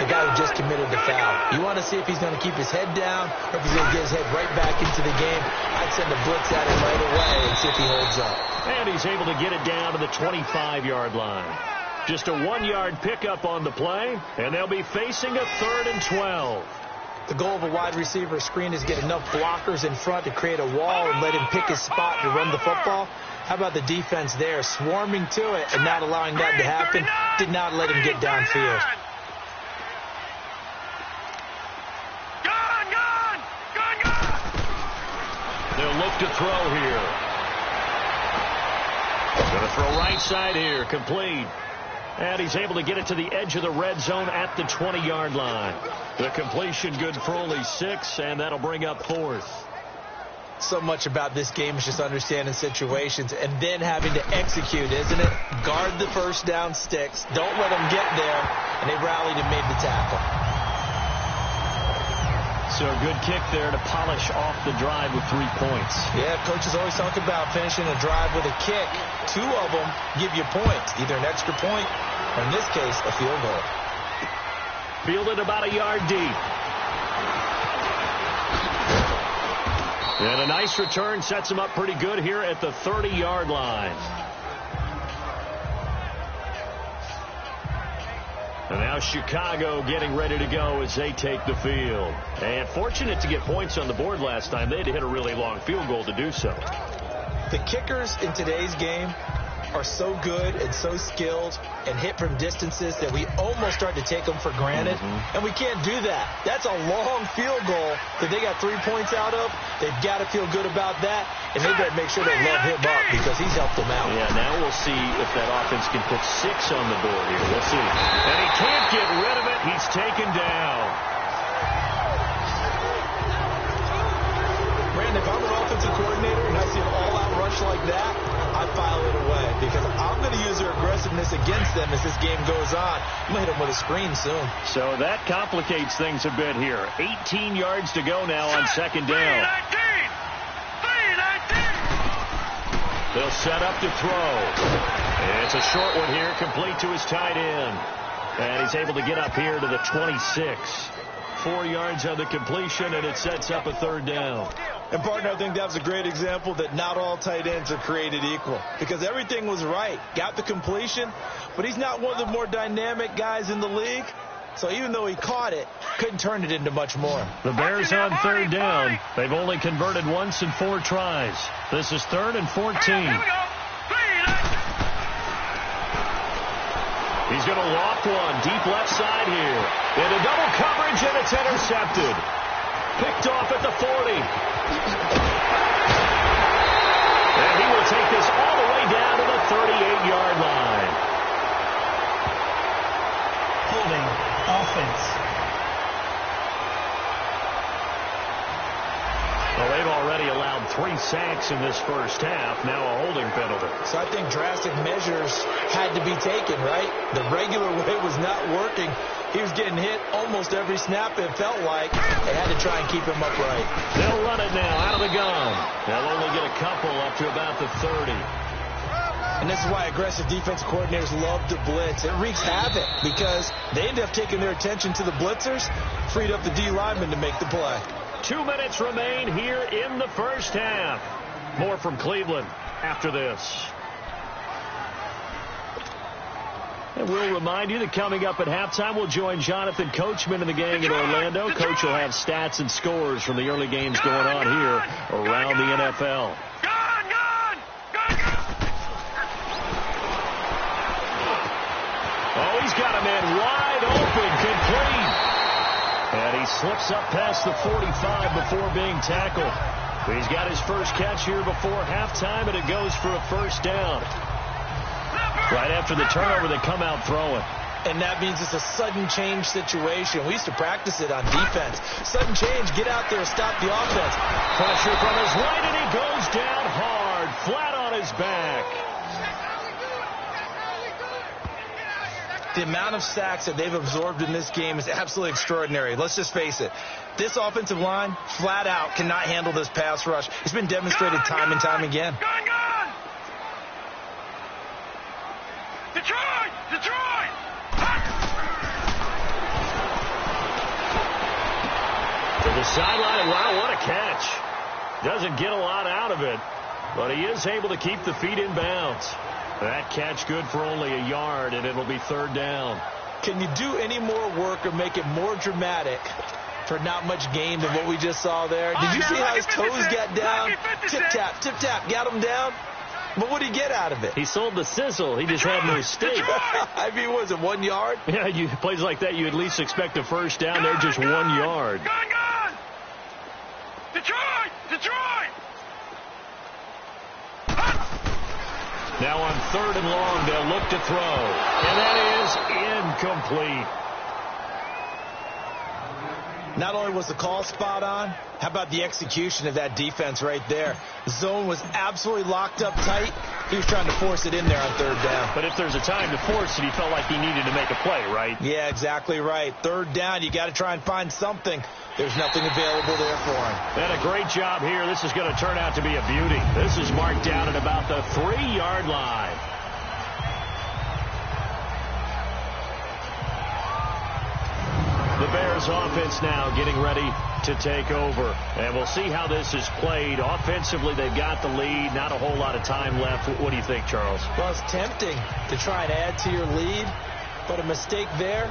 The guy who just committed the foul. You want to see if he's going to keep his head down or if he's going to get his head right back into the game. I'd send a blitz at him right away and see if he holds up. And he's able to get it down to the 25-yard line. Just a 1-yard pickup on the play, and they'll be facing a 3rd and 12. The goal of a wide receiver screen is get enough blockers in front to create a wall and let him pick his spot to run the football. How about the defense there, swarming to it and not allowing that to happen? Did not let him get downfield. Gone. They'll look to throw here. Going to throw right side here, complete. And he's able to get it to the edge of the red zone at the 20-yard line. The completion good for only 6, and that'll bring up 4th. So much about this game is just understanding situations and then having to execute, isn't it? Guard the 1st down sticks. Don't let them get there. And they rallied and made the tackle. So a good kick there to polish off the drive with 3 points. Yeah, coaches always talk about finishing a drive with a kick. 2 of them give you points, either an extra point or, in this case, a field goal. Fielded about a yard deep. And a nice return sets him up pretty good here at the 30-yard line. And now Chicago getting ready to go as they take the field. And fortunate to get points on the board last time. They had to hit a really long field goal to do so. The kickers in today's game are so good and so skilled and hit from distances that we almost start to take them for granted. And we can't do that. That's a long field goal that they got 3 points out of. They've got to feel good about that, and they better make sure they love him up because he's helped them out. Yeah, now we'll see if that offense can put 6 on the board here. We'll see. And he can't get rid of it. He's taken down. Brandon, if I'm an offensive coordinator and I see an all-out rush like that, I file it away because I'm going to use their aggressive using this against them as this game goes on. I'm going to hit them with a screen soon. So that complicates things a bit here. 18 yards to go now on second down. 3-19. They'll set up to throw. It's a short one here, complete to his tight end. And he's able to get up here to the 26. 4 yards on the completion, and it sets up a third down. And, partner, I think that was a great example that not all tight ends are created equal. Because everything was right. Got the completion, but he's not one of the more dynamic guys in the league. So even though he caught it, couldn't turn it into much more. The Bears on third down. They've only converted once in 4 tries. This is 3rd and 14. He's going to loft one deep left side here. Into double coverage, and it's intercepted. Picked off at the 40. And he will take this all the way down to the 38-yard line. Holding offense. Well, they've already allowed 3 sacks in this first half. Now a holding penalty. So I think drastic measures had to be taken, right? The regular way was not working. He was getting hit almost every snap, it felt like. They had to try and keep him upright. They'll run it now out of the gun. They'll only get a couple up to about the 30. And this is why aggressive defense coordinators love to blitz. It wreaks havoc because they end up taking their attention to the blitzers, freed up the D lineman to make the play. 2 minutes remain here in the first half. More from Cleveland after this. And we'll remind you that coming up at halftime, we'll join Jonathan Coachman and the gang in Orlando. Coach will have stats and scores from the early games going on here around the NFL. Oh, he's got a man wide open, complete. And he slips up past the 45 before being tackled. He's got his first catch here before halftime, and it goes for a first down. Right after the turnover, they come out throwing. And that means it's a sudden change situation. We used to practice it on defense. Sudden change, get out there, stop the offense. Pressure from his right, and he goes down hard, flat on his back. The amount of sacks that they've absorbed in this game is absolutely extraordinary. Let's just face it. This offensive line, flat out, cannot handle this pass rush. It's been demonstrated time and time again. Detroit! Detroit! To the sideline. Wow, what a catch. Doesn't get a lot out of it, but he is able to keep the feet in bounds. That catch good for only a yard, and it'll be third down. Can you do any more work or make it more dramatic for not much gain than what we just saw there? Did you see how his toes got down? Tip-tap, tip-tap, got him down. But what did he get out of it? He sold the sizzle. He just had no steak. I mean, was it 1 yard? Yeah, plays like that, you at least expect a first down. They're just 1 yard. Gone! Detroit! Detroit! Now on 3rd and long, they'll look to throw. And that is incomplete. Not only was the call spot on, how about the execution of that defense right there? The zone was absolutely locked up tight. He was trying to force it in there on 3rd down. But if there's a time to force it, he felt like he needed to make a play, right? Yeah, exactly right. 3rd down, you got to try and find something. There's nothing available there for him. And a great job here. This is going to turn out to be a beauty. This is marked down at about the 3-yard line. The Bears offense now getting ready to take over. And we'll see how this is played. Offensively, they've got the lead. Not a whole lot of time left. What do you think, Charles? Well, it's tempting to try and add to your lead, but a mistake there,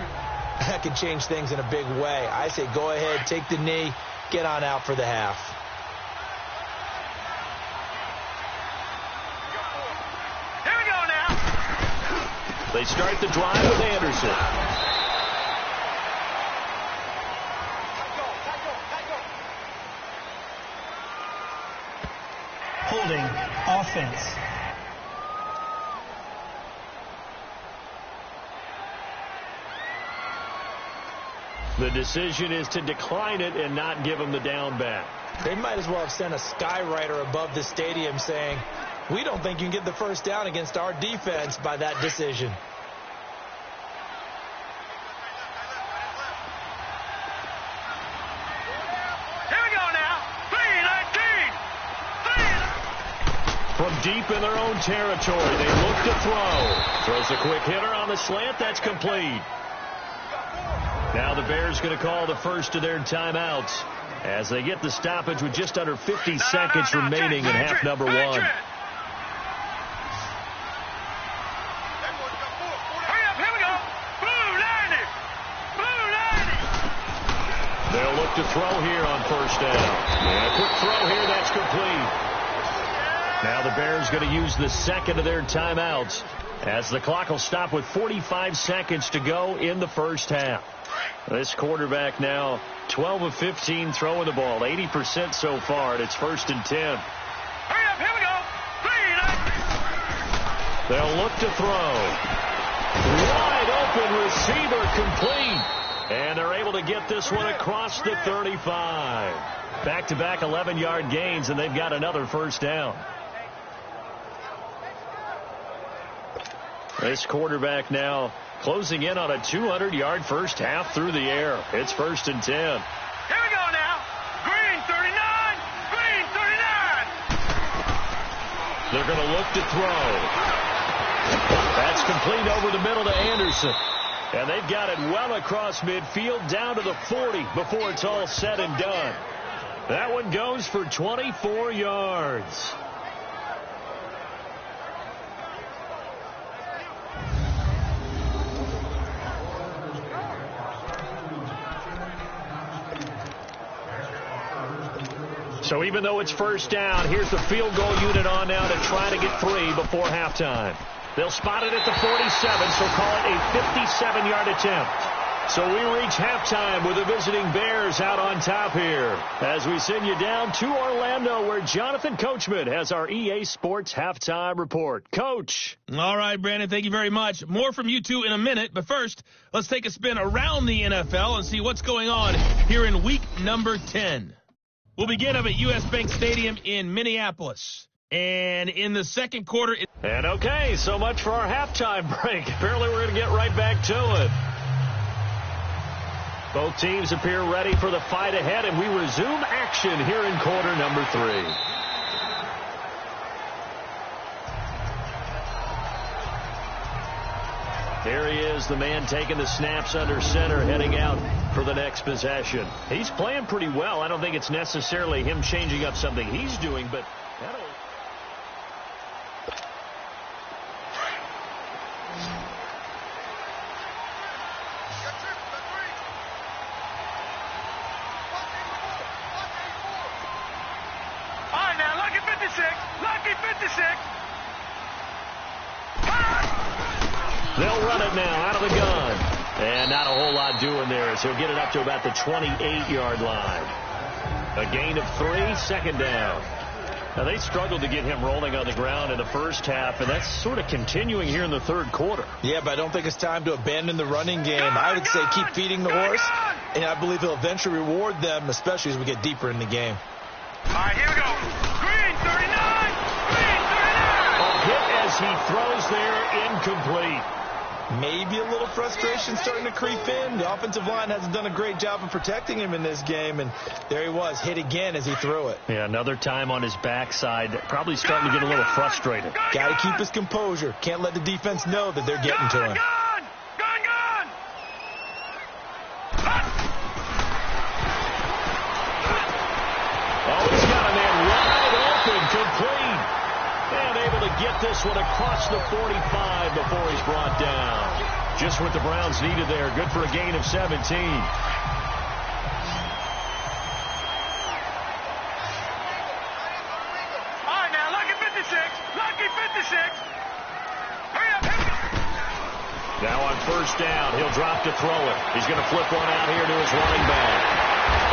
that could change things in a big way. I say go ahead, take the knee, get on out for the half. Here we go now. They start the drive with Anderson. Holding offense. The decision is to decline it and not give him the down back. They might as well have sent a skywriter above the stadium saying, We don't think you can get the first down against our defense by that decision. Here we go now. 3-19. From deep in their own territory, they look to throw. Throws a quick hitter on the slant. That's complete. Now the Bears going to call the first of their timeouts as they get the stoppage with just under 50 seconds remaining in half number 1. Hurry up, here we go. Blue 90. Blue 90. They'll look to throw here on first down. And a quick throw here, that's complete. Now the Bears going to use the second of their timeouts as the clock will stop with 45 seconds to go in the first half. This quarterback now 12 of 15 throwing the ball, 80% so far, and it's 1st and 10. Hurry up, here we go. 3-19. They'll look to throw. Wide open receiver complete. And they're able to get this one across the 35. Back-to-back 11-yard gains, and they've got another first down. This quarterback now closing in on a 200-yard first half through the air. It's 1st and 10. Here we go now. Green 39. Green 39. They're going to look to throw. That's complete over the middle to Anderson. And they've got it well across midfield down to the 40 before it's all said and done. That one goes for 24 yards. So even though it's first down, here's the field goal unit on now to try to get 3 before halftime. They'll spot it at the 47, so call it a 57-yard attempt. So we reach halftime with the visiting Bears out on top here as we send you down to Orlando where Jonathan Coachman has our EA Sports halftime report. Coach. All right, Brandon, thank you very much. More from you two in a minute, but first, let's take a spin around the NFL and see what's going on here in week number 10. We'll begin up at U.S. Bank Stadium in Minneapolis. And in the second quarter... And okay, so much for our halftime break. Apparently we're going to get right back to it. Both teams appear ready for the fight ahead, and we resume action here in quarter number 3. Here he is, the man taking the snaps under center, heading out for the next possession. He's playing pretty well. I don't think it's necessarily him changing up something he's doing, but that'll... All right, now, lucky 56. Lucky 56. They'll run it now out of the gun. And not a whole lot doing there as he'll get it up to about the 28-yard line. A gain of 3, second down. Now, they struggled to get him rolling on the ground in the first half, and that's sort of continuing here in the third quarter. Yeah, but I don't think it's time to abandon the running game. I would say keep feeding the horse, and I believe he'll eventually reward them, especially as we get deeper in the game. All right, here we go. Green 39. Green 39. A hit as he throws there, incomplete. Maybe a little frustration starting to creep in. The offensive line hasn't done a great job of protecting him in this game, and there he was, hit again as he threw it. Yeah, another time on his backside, probably starting to get a little frustrated. Got to keep his composure. Can't let the defense know that they're getting to him. Gun! Oh, he's got a man wide open, complete. And able to get this one across the 45 before he's brought down. Just what the Browns needed there. Good for a gain of 17. All right, now, lucky 56. Lucky 56. Hurry up, hurry up. Now on first down, he'll drop to throw it. He's going to flip one out here to his running back.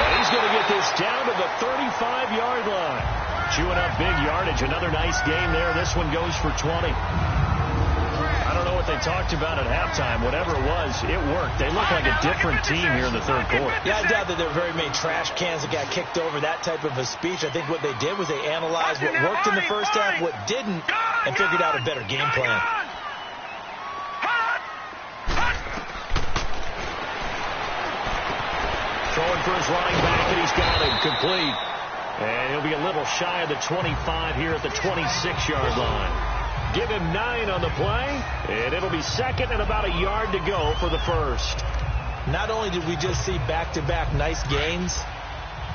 And he's going to get this down to the 35-yard line. Chewing up big yardage. Another nice game there. This one goes for 20. I don't know what they talked about at halftime, whatever it was, it worked. They look like a different team here in the third quarter. Yeah, I doubt that there were very many trash cans that got kicked over, that type of a speech. I think what they did was they analyzed what worked in the first half, what didn't, and figured out a better game plan. Throwing for his running back, and he's got him complete. And he'll be a little shy of the 25 here at the 26-yard line. Give him 9 on the play, and it'll be second and about a yard to go for the first. Not only did we just see back-to-back nice gains,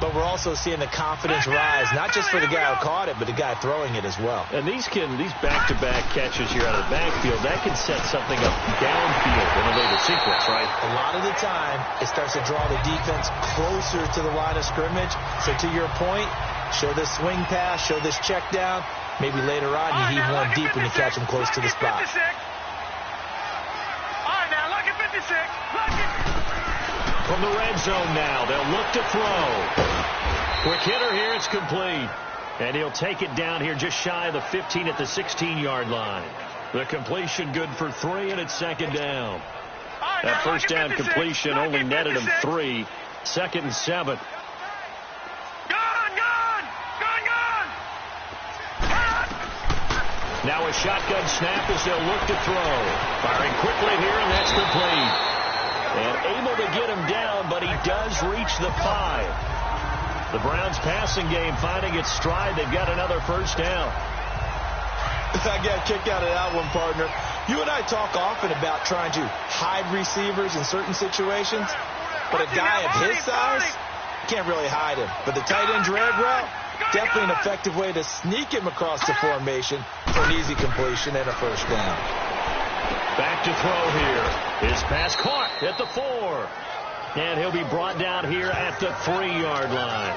but we're also seeing the confidence rise, not just for the guy who caught it, but the guy throwing it as well. And these back-to-back catches here out of the backfield, that can set something up downfield in a later sequence, right? A lot of the time, it starts to draw the defense closer to the line of scrimmage. So to your point, show this swing pass, show this check down. Maybe later on you heave one deep when you catch him close to the spot. All right, now look at 56. Look at... From the red zone now, they'll look to throw. Quick hitter here, it's complete. And he'll take it down here just shy of the 15 at the 16-yard line. The completion good for 3, and it's second down. That first down completion only netted him 3. Second and 7. Now a shotgun snap as they'll look to throw. Firing quickly here, and that's complete. And able to get him down, but he does reach the 5. The Browns passing game finding its stride. They've got another first down. I got a kick out of that one, partner. You and I talk often about trying to hide receivers in certain situations, but a guy of his size can't really hide him. But the tight end drag route, definitely an effective way to sneak him across the formation for an easy completion and a first down. Back to throw here. His pass caught at the 4. And he'll be brought down here at the 3-yard line.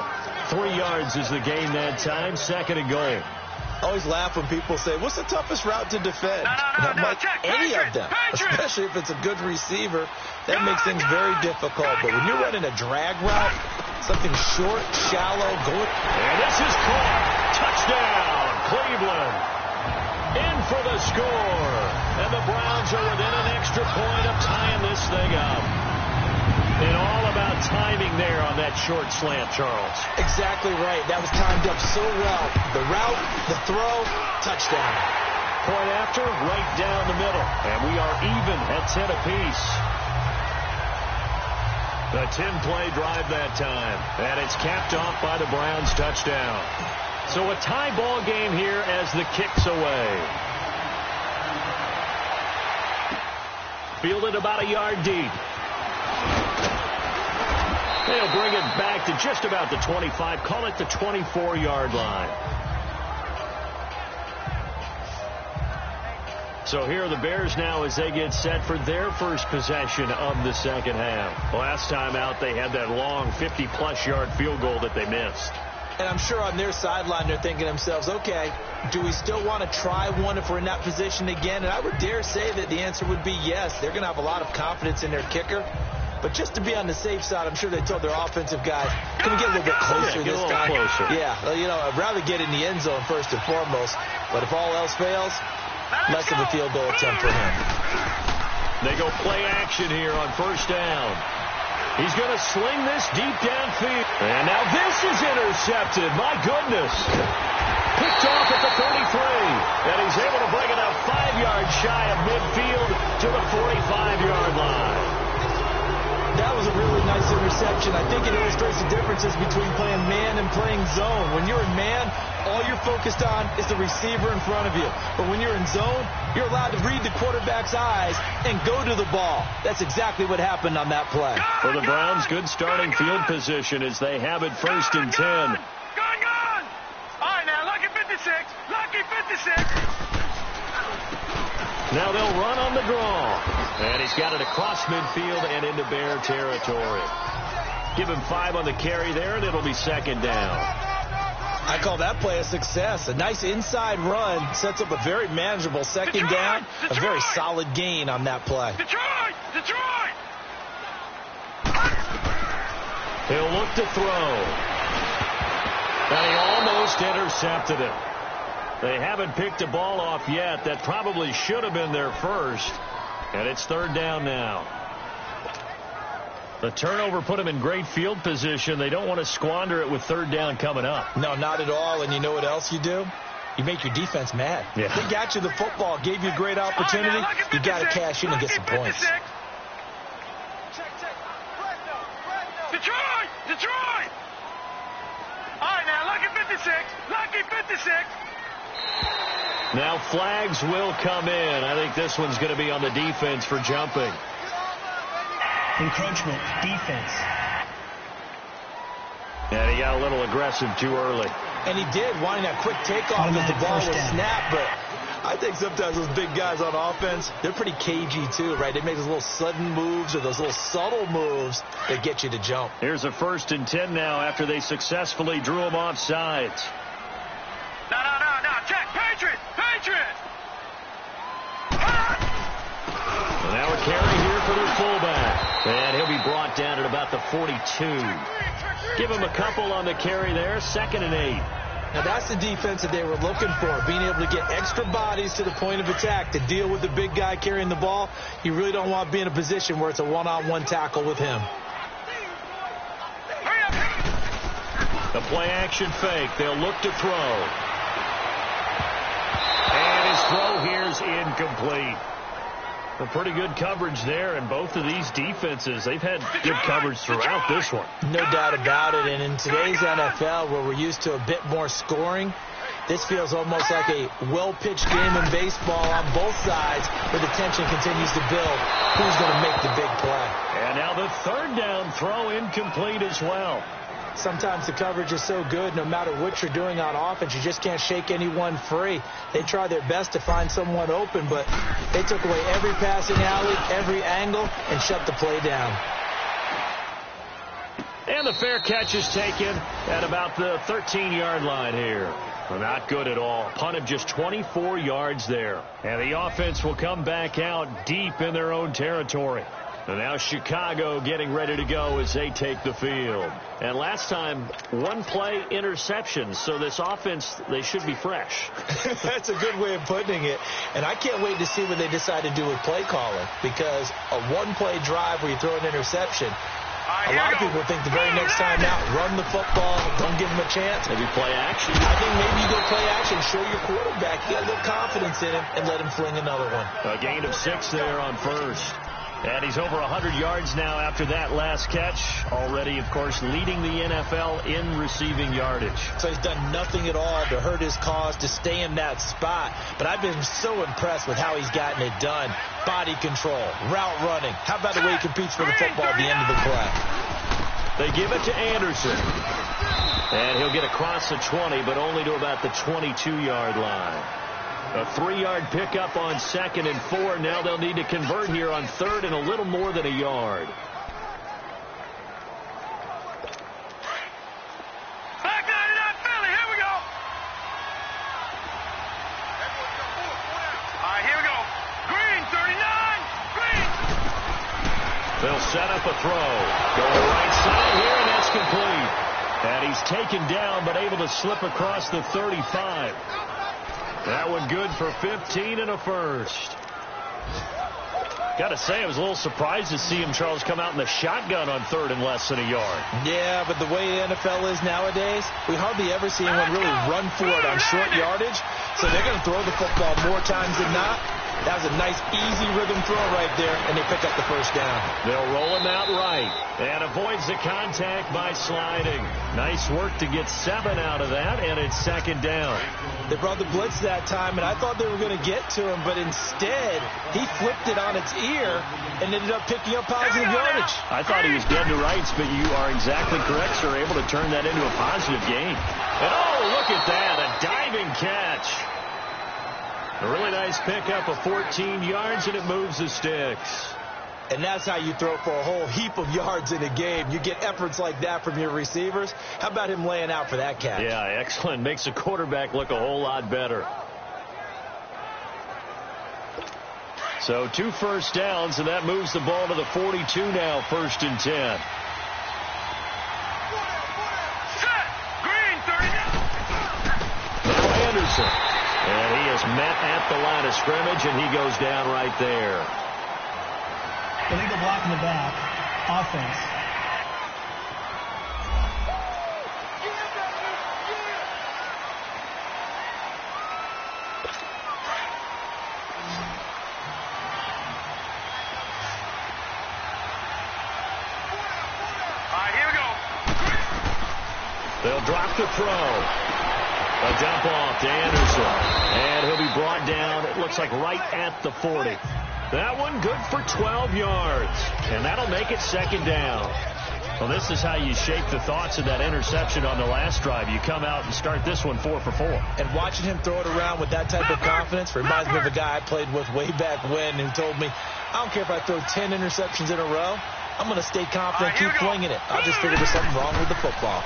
3 yards is the gain that time. Second and goal. I always laugh when people say, what's the toughest route to defend? Not much any of them, especially if it's a good receiver. That makes things very difficult. But when you're running a drag route, something short, shallow, going. And this is caught. Touchdown, Cleveland. In for the score. And the Browns are within an extra point of tying this thing up. And all about timing there on that short slant, Charles. Exactly right. That was timed up so well. The route, the throw, touchdown. Point after, right down the middle. And we are even at 10 apiece. The 10-play drive that time. And it's capped off by the Browns' touchdown. So a tie ball game here as the kick's away. Fielded about a yard deep. They'll bring it back to just about the 25. Call it the 24-yard line. So here are the Bears now as they get set for their first possession of the second half. Last time out, they had that long 50-plus yard field goal that they missed. And I'm sure on their sideline they're thinking to themselves, okay, do we still want to try one if we're in that position again? And I would dare say that the answer would be yes. They're going to have a lot of confidence in their kicker. But just to be on the safe side, I'm sure they told their offensive guys, can we get a little bit closer this time? Closer. Yeah, well, you know, I'd rather get in the end zone first and foremost. But if all else fails, less of a field goal attempt for him. They go play action here on first down. He's going to sling this deep downfield. And now this is intercepted. My goodness. Picked off at the 33. And he's able to bring it out 5 yards shy of midfield to the 45-yard line. That was a really nice interception. I think it illustrates the differences between playing man and playing zone. When you're in man, all you're focused on is the receiver in front of you. But when you're in zone, you're allowed to read the quarterback's eyes and go to the ball. That's exactly what happened on that play. For the Browns, good starting field position as they have it first and 10. Gone! All right, now, lucky 56. Lucky 56. Now they'll run on the draw. And he's got it across midfield and into Bear territory. Give him 5 on the carry there, and it'll be second down. I call that play a success. A nice inside run sets up a very manageable second down. A very solid gain on that play. Detroit! He'll look to throw. And he almost intercepted it. They haven't picked a ball off yet. That probably should have been their first. And it's third down now. The turnover put them in great field position. They don't want to squander it with third down coming up. No, not at all. And you know what else you do? You make your defense mad. Yeah. They got you the football, gave you a great opportunity. You got to cash in and get some points. Detroit! Detroit! All right, now, lucky 56. Lucky 56. Now flags will come in. I think this one's going to be on the defense for jumping. Encroachment, defense. And he got a little aggressive too early. And he did, wanting that quick takeoff as the ball was snapped. But I think sometimes those big guys on offense, they're pretty cagey too, right? They make those little sudden moves or those little subtle moves that get you to jump. Here's a 1st and 10 now after they successfully drew him off sides. No. Check. Patriot! Patriot! And now a carry here for their fullback. And he'll be brought down at about the 42. Give him a couple on the carry there. 2nd and 8. Now that's the defense that they were looking for, being able to get extra bodies to the point of attack to deal with the big guy carrying the ball. You really don't want to be in a position where it's a one-on-one tackle with him. The play-action fake. They'll look to throw. And his throw here's incomplete. A pretty good coverage there, and both of these defenses, they've had good coverage throughout this one. No doubt about it, and in today's NFL, where we're used to a bit more scoring, this feels almost like a well-pitched game in baseball on both sides, where the tension continues to build. Who's going to make the big play? And now the 3rd down throw incomplete as well. Sometimes the coverage is so good, no matter what you're doing on offense, you just can't shake anyone free. They try their best to find someone open, but they took away every passing alley, every angle, and shut the play down. And the fair catch is taken at about the 13-yard line here. Well, not good at all. Punted just 24 yards there. And the offense will come back out deep in their own territory. And now Chicago getting ready to go as they take the field. And last time, 1-play interception. So this offense, they should be fresh. That's a good way of putting it. And I can't wait to see what they decide to do with play calling. Because a 1-play drive where you throw an interception, a lot of people think the very next time out, run the football, don't give them a chance. Maybe play action. I think maybe you go play action, show your quarterback, get a little confidence in him, and let him fling another one. A gain of 6 there on first. And he's over 100 yards now after that last catch. Already, of course, leading the NFL in receiving yardage. So he's done nothing at all to hurt his cause, to stay in that spot. But I've been so impressed with how he's gotten it done. Body control, route running. How about the way he competes for the football at the end of the play? They give it to Anderson. And he'll get across the 20, but only to about the 22-yard line. A 3-yard pickup on 2nd and 4. Now they'll need to convert here on 3rd and a little more than a yard. Back 99 Philly, here we go. All right, here we go. Green, 39, Green. They'll set up a throw. Going right side here, and that's complete. And he's taken down, but able to slip across the 35. That one good for 15 and a first. Got to say, I was a little surprised to see him, Charles, come out in the shotgun on 3rd and less than a yard. Yeah, but the way the NFL is nowadays, we hardly ever see anyone really run for it on short yardage. So they're going to throw the football more times than not. That was a nice, easy rhythm throw right there, and they pick up the first down. They'll roll him out right and avoids the contact by sliding. Nice work to get 7 out of that, and it's 2nd down. They brought the blitz that time, and I thought they were going to get to him, but instead, he flipped it on its ear and ended up picking up positive yardage. I thought he was dead to rights, but you are exactly correct, sir. Able to turn that into a positive gain. And oh, look at that, a diving catch. A really nice pickup of 14 yards, and it moves the sticks. And that's how you throw for a whole heap of yards in a game. You get efforts like that from your receivers. How about him laying out for that catch? Yeah, excellent. Makes the quarterback look a whole lot better. So 2 first downs, and that moves the ball to the 42 now, 1st and 10. Set. Green, 39. Now Anderson. met at the line of scrimmage, and he goes down right there. Illegal block in the back. Offense. They'll drop the throw. A dump off to Anderson. And he'll be brought down, it looks like right at the 40. That one good for 12 yards. And that'll make it second down. Well, this is how you shape the thoughts of that interception on the last drive. You come out and start this one 4 for 4. And watching him throw it around with that type of confidence reminds me of a guy I played with way back when who told me, I don't care if I throw 10 interceptions in a row. I'm going to stay confident, keep flinging it. I'll just figure there's something wrong with the football.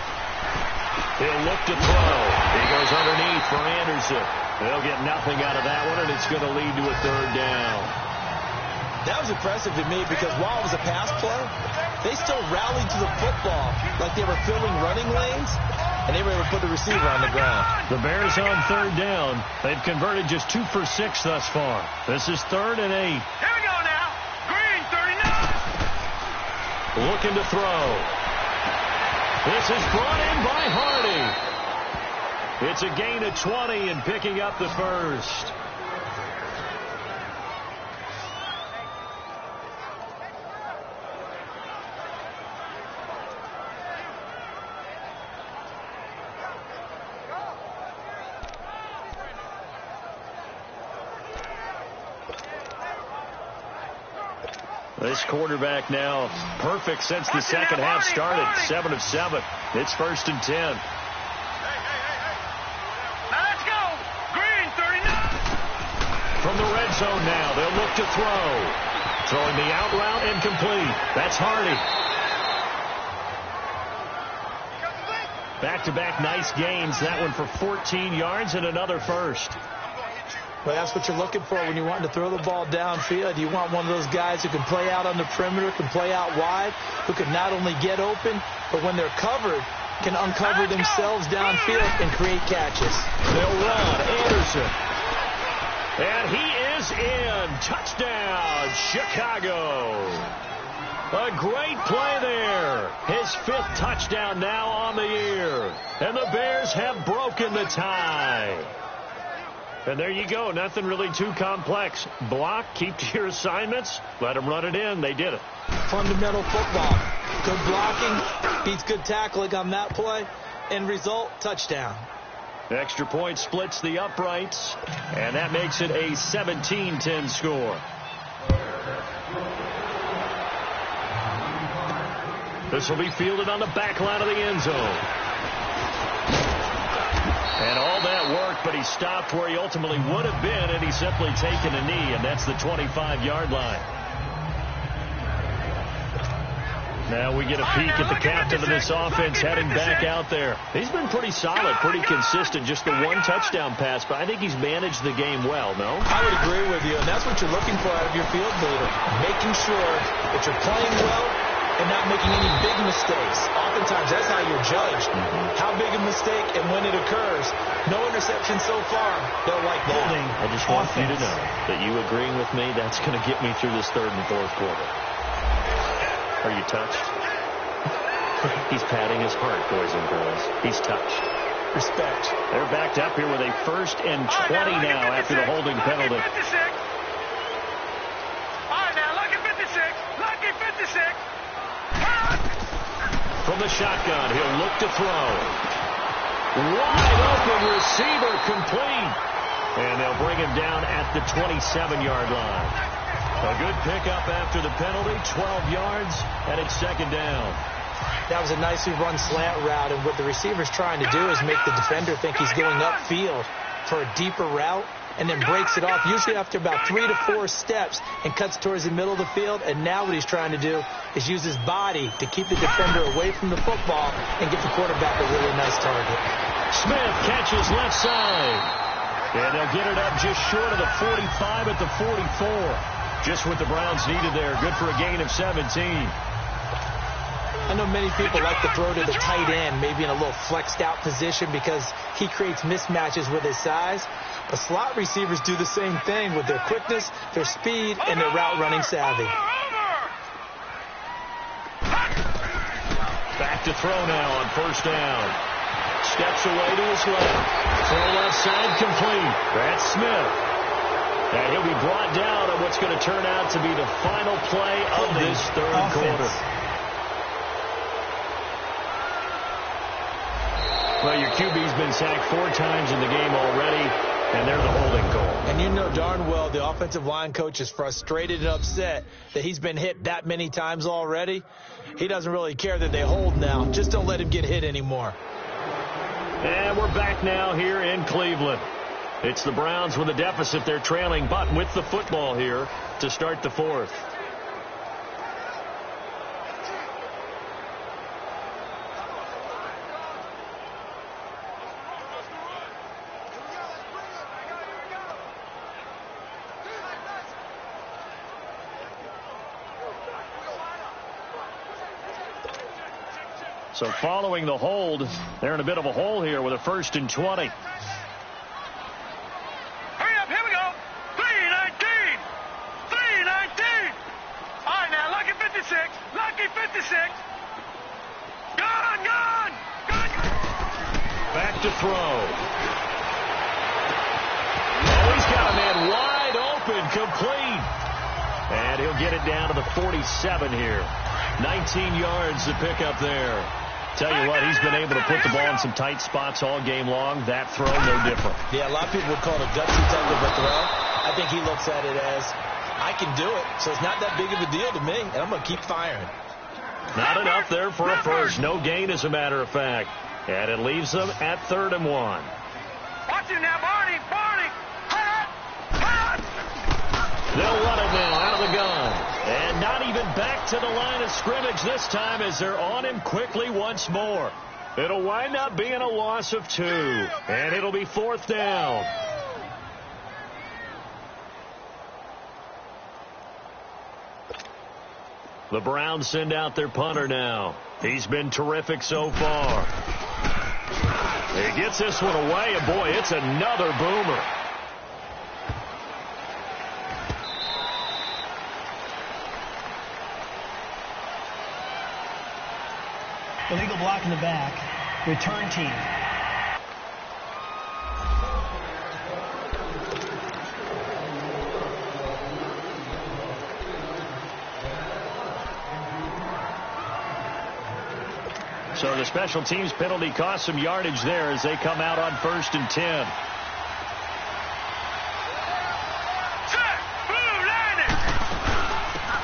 He'll look to throw. He goes underneath for Anderson. They'll get nothing out of that one, and it's going to lead to a third down. That was impressive to me because while it was a pass play, they still rallied to the football like they were filling running lanes, and they were able to put the receiver on the ground. The Bears on third down. They've converted just 2 for 6 thus far. This is 3rd and 8. Here we go now. Green, 39. Looking to throw. This is brought in by Hardy. It's a gain of 20 and picking up the first. This quarterback now perfect since the second half started. 7 of 7. It's 1st and 10. Now let's go. Green, 39. From the red zone now, they'll look to throw. Throwing the out route incomplete. That's Hardy. Back-to-back nice gains. That one for 14 yards and another first. Well, that's what you're looking for when you're wanting to throw the ball downfield. You want one of those guys who can play out on the perimeter, can play out wide, who can not only get open, but when they're covered, can uncover themselves downfield and create catches. They'll run. Anderson. And he is in. Touchdown, Chicago. A great play there. His 5th touchdown now on the year. And the Bears have broken the tie. And there you go. Nothing really too complex. Block, keep to your assignments, let them run it in. They did it. Fundamental football. Good blocking, beats good tackling on that play. End result, touchdown. Extra point splits the uprights, and that makes it a 17-10 score. This will be fielded on the back line of the end zone. And all that worked, but he stopped where he ultimately would have been, and he's simply taken a knee, and that's the 25-yard line. Now we get a peek at the captain of this offense heading back out there. He's been pretty solid, pretty consistent, just the 1 touchdown pass, but I think he's managed the game well, no? I would agree with you, and that's what you're looking for out of your field leader, making sure that you're playing well and not making any big mistakes. Oftentimes, that's how you're judged. How big a mistake and when it occurs. No interception so far. They'll like that. I just want you to know that you agreeing with me, that's going to get me through this 3rd and 4th quarter. Are you touched? He's patting his heart, boys and girls. He's touched. Respect. They're backed up here with a 1st and 20 now after the holding penalty. All right, now, lucky 56. Lucky 56. From the shotgun, he'll look to throw. Wide open receiver complete. And they'll bring him down at the 27-yard line. A good pickup after the penalty, 12 yards, and it's 2nd down. That was a nicely run slant route, and what the receiver's trying to do is make the defender think he's going upfield for a deeper route, and then breaks it off, usually after about 3 to 4 steps, and cuts towards the middle of the field. And now what he's trying to do is use his body to keep the defender away from the football and give the quarterback a really nice target. Smith catches left side. And they'll get it up just short of the 45 at the 44. Just what the Browns needed there. Good for a gain of 17. I know many people like to throw to the tight end, maybe in a little flexed out position because he creates mismatches with his size. The slot receivers do the same thing with their quickness, their speed, and their route running savvy. Back to throw now on first down. Steps away to his left. Throw left side complete. That's Smith. And he'll be brought down on what's going to turn out to be the final play of this third quarter. Well, your QB's been sacked 4 times in the game already, and they're the holding call. And you know darn well the offensive line coach is frustrated and upset that he's been hit that many times already. He doesn't really care that they hold now. Just don't let him get hit anymore. And we're back now here in Cleveland. It's the Browns with a deficit. They're trailing, but with the football here to start the fourth. So following the hold, they're in a bit of a hole here with a 1st and 20. Hurry up, here we go. 3-19. 3-19. All right, now, lucky 56. Lucky 56. Gone. Back to throw. Oh, he's got a man wide open, complete. And he'll get it down to the 47 here. 19 yards to pick up there. Tell you what, he's been able to put the ball in some tight spots all game long. That throw, no different. Yeah, a lot of people would call it a gutsy type of a throw. I think he looks at it as, I can do it, so it's not that big of a deal to me, and I'm going to keep firing. Not enough there for a first. No gain, as a matter of fact. And it leaves them at 3rd and 1. Watch it now, Barney. Hut. They'll run it now out of the gun. And not even back to the line of scrimmage this time as they're on him quickly once more. It'll wind up being a loss of 2. And it'll be 4th down. The Browns send out their punter now. He's been terrific so far. He gets this one away, and boy, it's another boomer. Illegal block in the back. Return team. So the special teams penalty cost some yardage there as they come out on 1st and 10.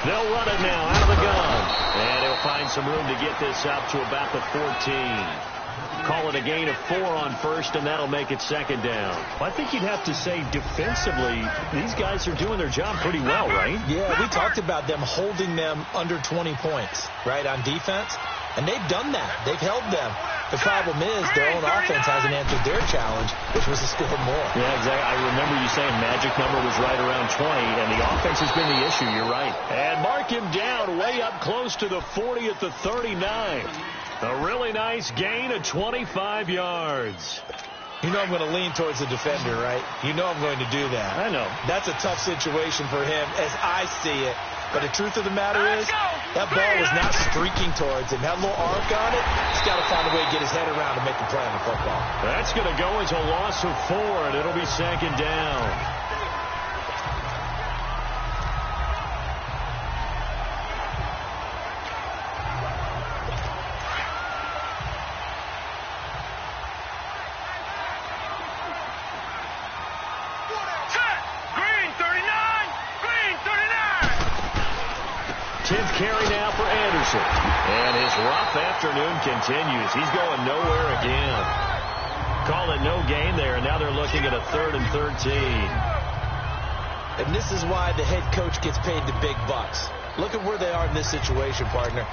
They'll run it now out of the gun. And he'll find some room to get this out to about the 14. Call it a gain of 4 on 1st, and that'll make it 2nd down. Well, I think you'd have to say defensively, these guys are doing their job pretty well, right? Yeah, we talked about them holding them under 20 points, right, on defense. And they've done that. They've held them. The problem is their own offense hasn't answered their challenge, which was to score more. Yeah, exactly. I remember you saying magic number was right around 20, and the offense has been the issue. You're right. And mark him down way up close to the 40 at the 39. A really nice gain of 25 yards. You know I'm going to lean towards the defender, right? You know I'm going to do that. I know. That's a tough situation for him as I see it. But the truth of the matter is, that ball was not streaking towards him. That little arc on it, he's got to find a way to get his head around to make the play on the football. That's going to go as a loss of 4, and it'll be 2nd down. Carry now for Anderson. And his rough afternoon continues. He's going nowhere again. Call it no gain there, and now they're looking at a 3rd and 13. And this is why the head coach gets paid the big bucks. Look at where they are in this situation, partner.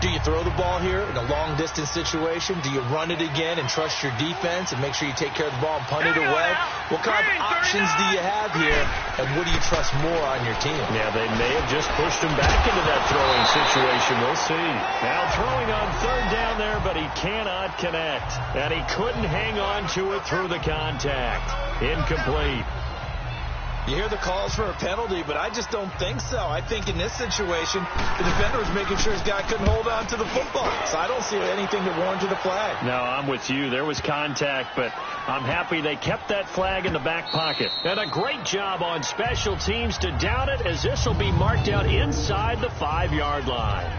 Do you throw the ball here in a long-distance situation? Do you run it again and trust your defense and make sure you take care of the ball and punt it away? What kind of options do you have here, and what do you trust more on your team? Yeah, they may have just pushed him back into that throwing situation. We'll see. Now throwing on third down there, but he cannot connect. And he couldn't hang on to it through the contact. Incomplete. You hear the calls for a penalty, but I just don't think so. I think in this situation, the defender was making sure his guy couldn't hold on to the football. So I don't see anything that warranted a flag. No, I'm with you. There was contact, but I'm happy they kept that flag in the back pocket. And a great job on special teams to down it, as this will be marked out inside the 5-yard line.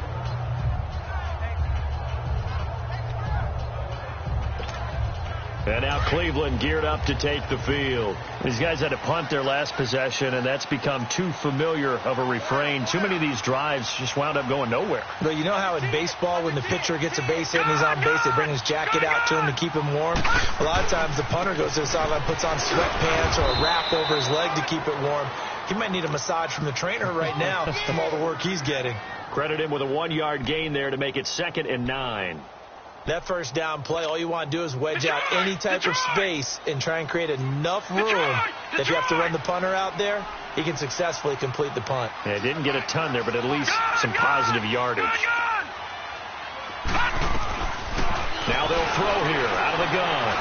And now Cleveland geared up to take the field. These guys had to punt their last possession, and that's become too familiar of a refrain. Too many of these drives just wound up going nowhere. But you know how in baseball, when the pitcher gets a base hit and he's on base, they bring his jacket out to him to keep him warm? A lot of times the punter goes to the sideline, puts on sweatpants or a wrap over his leg to keep it warm. He might need a massage from the trainer right now from all the work he's getting. Credit him with a 1-yard gain there to make it 2nd and 9. That first down play, all you want to do is wedge out any type of space and try and create enough room that if you have to run the punter out there, he can successfully complete the punt. Yeah, didn't get a ton there, but at least some positive yardage. Now they'll throw here out of the gun.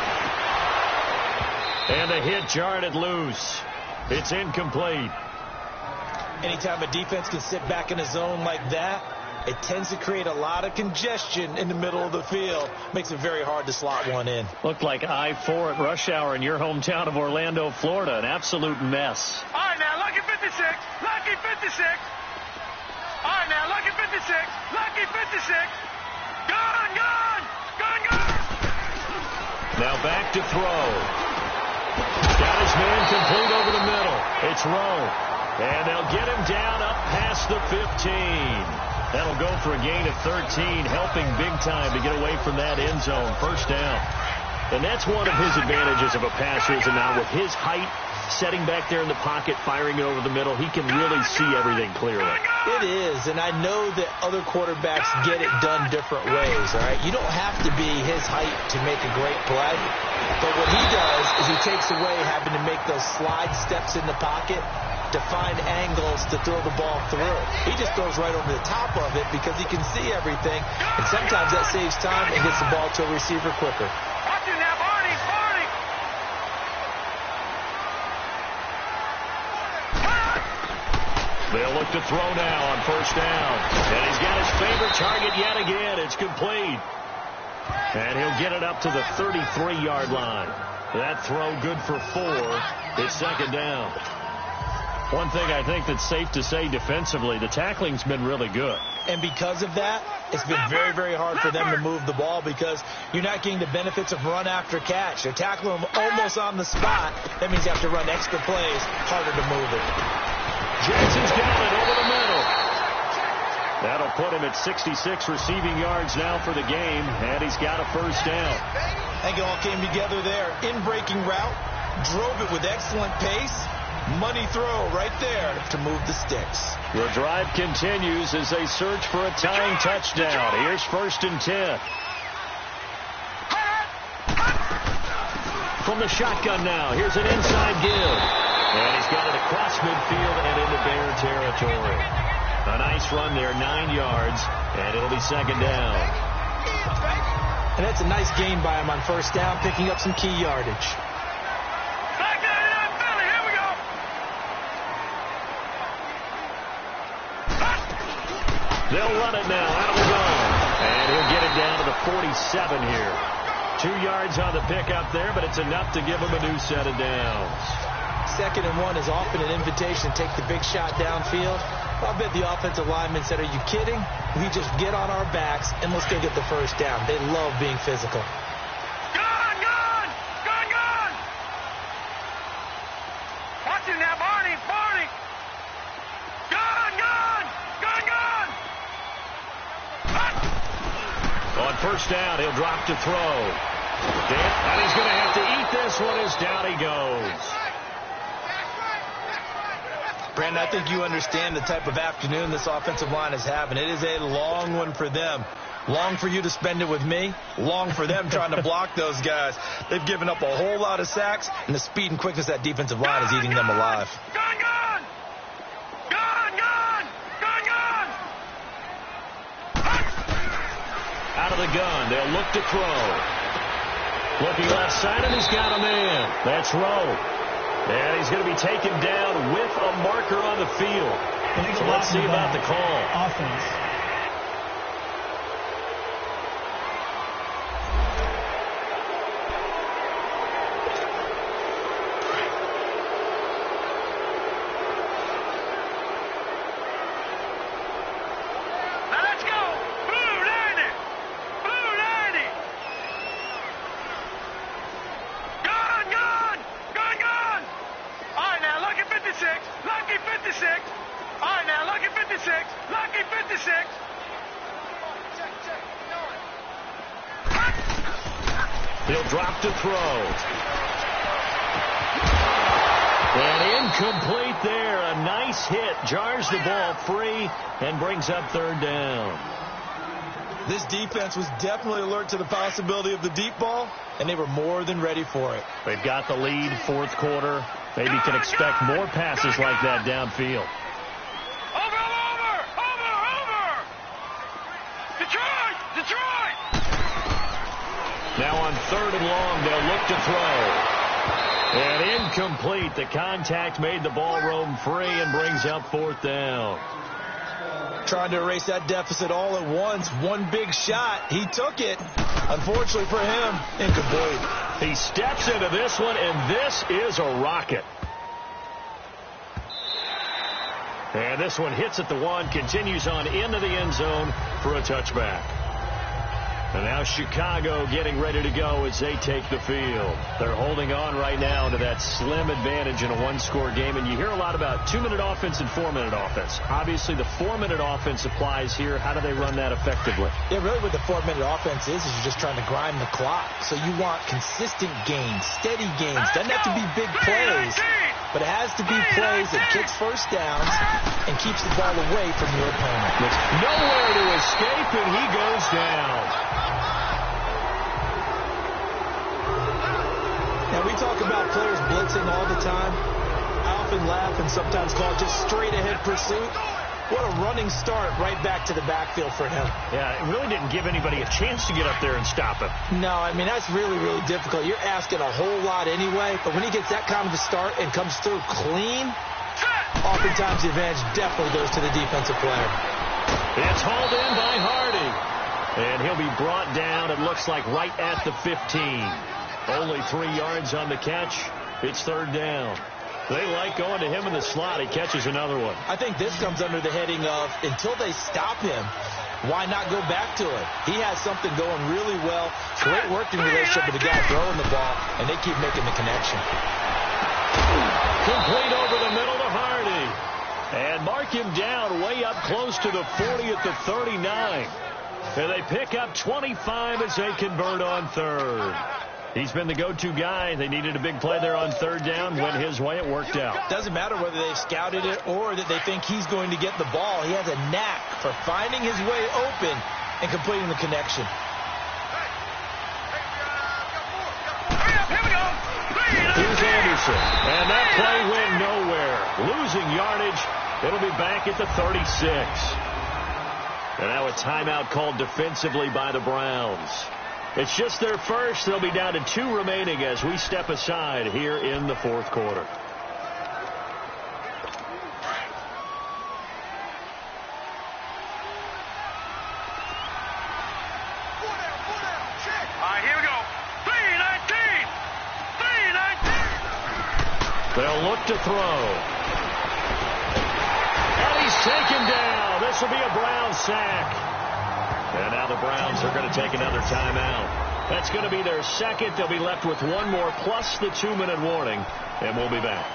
And the hit jarred it loose. It's incomplete. Anytime a defense can sit back in a zone like that, it tends to create a lot of congestion in the middle of the field. Makes it very hard to slot one in. Looked like I-4 at rush hour in your hometown of Orlando, Florida. An absolute mess. All right, now, lucky 56. Lucky 56. All right, now, lucky 56. Lucky 56. Gun, gun. Gun, gun. Now back to throw. Got his man complete over the middle. It's Rowe. And they'll get him down up past the 15. That'll go for a gain of 13, helping big time to get away from that end zone. First down. And that's one of his advantages of a passer, is now with his height, setting back there in the pocket, firing it over the middle, he can really see everything clearly. It is, and I know that other quarterbacks get it done different ways, all right? You don't have to be his height to make a great play, but what he does is he takes away having to make those slide steps in the pocket to find angles to throw the ball through. He just throws right over the top of it because he can see everything, and sometimes that saves time and gets the ball to a receiver quicker. Watch it now, Barney, Barney. They'll look to throw now on first down. And he's got his favorite target yet again. It's complete. And he'll get it up to the 33-yard line. That throw good for 4. It's 2nd down. One thing I think that's safe to say defensively, the tackling's been really good. And because of that, it's been very, very hard for them to move the ball because you're not getting the benefits of run after catch. They're tackling them almost on the spot. That means you have to run extra plays, harder to move it. Jackson's got it over the middle. That'll put him at 66 receiving yards now for the game, and he's got a first down. I think it all came together there. In-breaking route, drove it with excellent pace. Money throw right there to move the sticks. The drive continues as they search for a tying touchdown. Here's 1st and 10. From the shotgun now, here's an inside give. And he's got it across midfield and into Bear territory. A nice run there, 9 yards, and it'll be 2nd down. And that's a nice gain by him on first down, picking up some key yardage. They'll run it now out of the gun. And he'll get it down to the 47 here. 2 yards on the pickup there, but it's enough to give him a new set of downs. 2nd and 1 is often an invitation to take the big shot downfield. I bet the offensive lineman said, are you kidding? We just get on our backs and let's go get the first down. They love being physical. Gun, gun! Gun, gun! Watch it now, Barney, Barney! Gun, gun! Gun, gun! On first down, he'll drop to throw. And he's going to have to eat this one as down he goes. Brandon, I think you understand the type of afternoon this offensive line is having. It is a long one for them. Long for you to spend it with me. Long for them trying to block those guys. They've given up a whole lot of sacks, and the speed and quickness of that defensive line is eating them alive. Gone, gone! Gone, gone! Gone, gone! Out of the gun. They'll look to throw. Looking left side, and he's got a man. That's Rowe. And he's going to be taken down with a marker on the field. So let's see about the call. Offense. Now let's go! Blue 90! Blue 90! Gone, gone! Gone, gone! All right, now, lucky 56. Lucky 56. All right, now, lucky 56. Lucky 56. He'll drop to throw. And incomplete there. A nice hit. Jars the ball free and brings up third down. This defense was definitely alert to the possibility of the deep ball, and they were more than ready for it. They've got the lead, fourth quarter. Maybe can expect more passes like that downfield. Over, over, over, over! Detroit! Detroit! Now on third and long, they'll look to throw. And incomplete. The contact made the ball roam free and brings up fourth down. Trying to erase that deficit all at once. One big shot. He took it. Unfortunately for him, incomplete. He steps into this one, and this is a rocket. And this one hits at the one, continues on into the end zone for a touchback. And now Chicago getting ready to go as they take the field. They're holding on right now to that slim advantage in a one-score game. And you hear a lot about 2-minute offense and 4-minute offense. Obviously, the 4-minute offense applies here. How do they run that effectively? Yeah, really what the 4-minute offense is you're just trying to grind the clock. So you want consistent gains, steady gains. Doesn't have to be big plays, but it has to be plays that kicks first downs and keeps the ball away from your opponent. Nowhere to escape, and he goes down. Now, we talk about players blitzing all the time. I often laugh and sometimes call it just straight-ahead pursuit. What a running start right back to the backfield for him. Yeah, it really didn't give anybody a chance to get up there and stop him. No, I mean, that's really, really difficult. You're asking a whole lot anyway, but when he gets that kind of a start and comes through clean, oftentimes the advantage definitely goes to the defensive player. It's hauled in by Hardy. And he'll be brought down, it looks like, right at the 15. Only 3 yards on the catch. It's third down. They like going to him in the slot. He catches another one. I think this comes under the heading of, until they stop him, why not go back to it? He has something going really well. Great working relationship with the guy throwing the ball, and they keep making the connection. Complete over the middle to Hardy. And mark him down way up close to the 40 at the 39. And they pick up 25 as they convert on third. He's been the go-to guy. They needed a big play there on third down. Went his way. It worked out. Doesn't matter whether they've scouted it or that they think he's going to get the ball. He has a knack for finding his way open and completing the connection. Here's Anderson. And that play went nowhere. Losing yardage. It'll be back at the 36. And now a timeout called defensively by the Browns. It's just their first. They'll be down to 2 remaining as we step aside here in the fourth quarter. All right, here we go. 3-19. 3-19. They'll look to throw. And he's taken down. This will be a Brown sack. And now the Browns are going to take another timeout. That's going to be their second. They'll be left with one more plus the 2-minute warning. And we'll be back.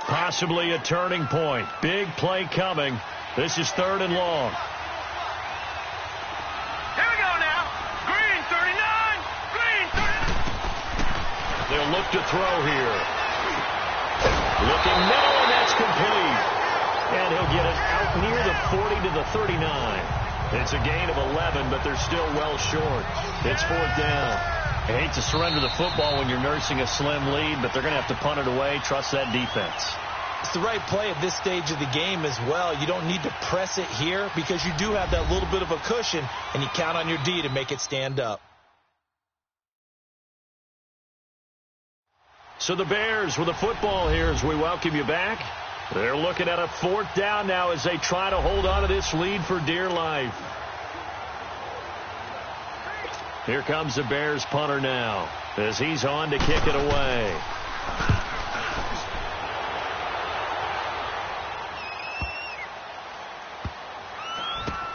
Possibly a turning point. Big play coming. This is third and long. Here we go now. Green 39. Green 39. They'll look to throw here. Looking middle, and that's complete. And he'll get it out near the 40 to the 39. It's a gain of 11, but they're still well short. It's 4th down. I hate to surrender the football when you're nursing a slim lead, but they're going to have to punt it away. Trust that defense. It's the right play at this stage of the game as well. You don't need to press it here because you do have that little bit of a cushion, and you count on your D to make it stand up. So the Bears with the football here as we welcome you back. They're looking at a 4th down now as they try to hold on to this lead for dear life. Here comes the Bears punter now as he's on to kick it away.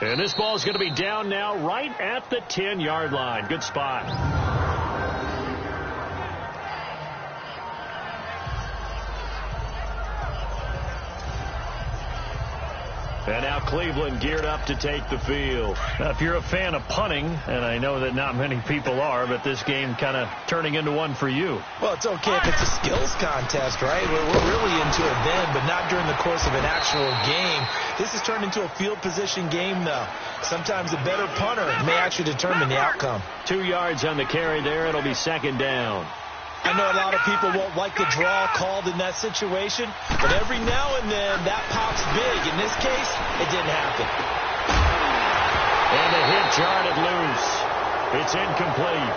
And this ball is going to be down now right at the 10-yard line. Good spot. And now Cleveland geared up to take the field. Now, if you're a fan of punting, and I know that not many people are, but this game kind of turning into one for you. Well, it's okay if it's a skills contest, right? We're really into it then, but not during the course of an actual game. This has turned into a field position game, though. Sometimes a better punter may actually determine the outcome. 2 yards on the carry there. It'll be 2nd down. I know a lot of people won't like the draw called in that situation, but every now and then that pops big. In this case, it didn't happen. And the hit jarred it loose. It's incomplete.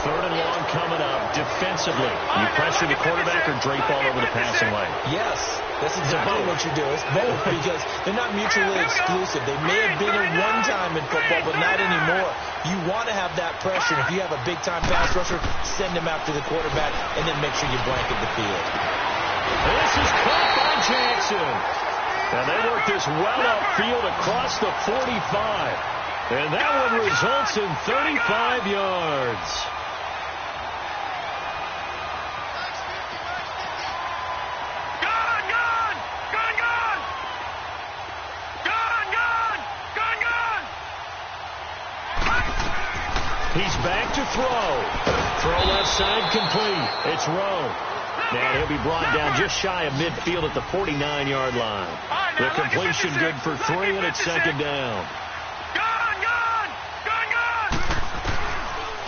3rd and long coming up. Defensively, you pressure the quarterback or drape all over the passing lane? Yes, that's exactly what you do. It's both because they're not mutually exclusive. They may have been at one time in football, but not anymore. You want to have that pressure. If you have a big-time pass rusher, send him after the quarterback, and then make sure you blanket the field. This is caught by Jackson. And they work this well upfield across the 45. And that one results in 35 yards. He's back to throw. Throw left side complete. It's Rowe. Now he'll be brought down just shy of midfield at the 49-yard line. The completion good for 3, and it's 2nd down.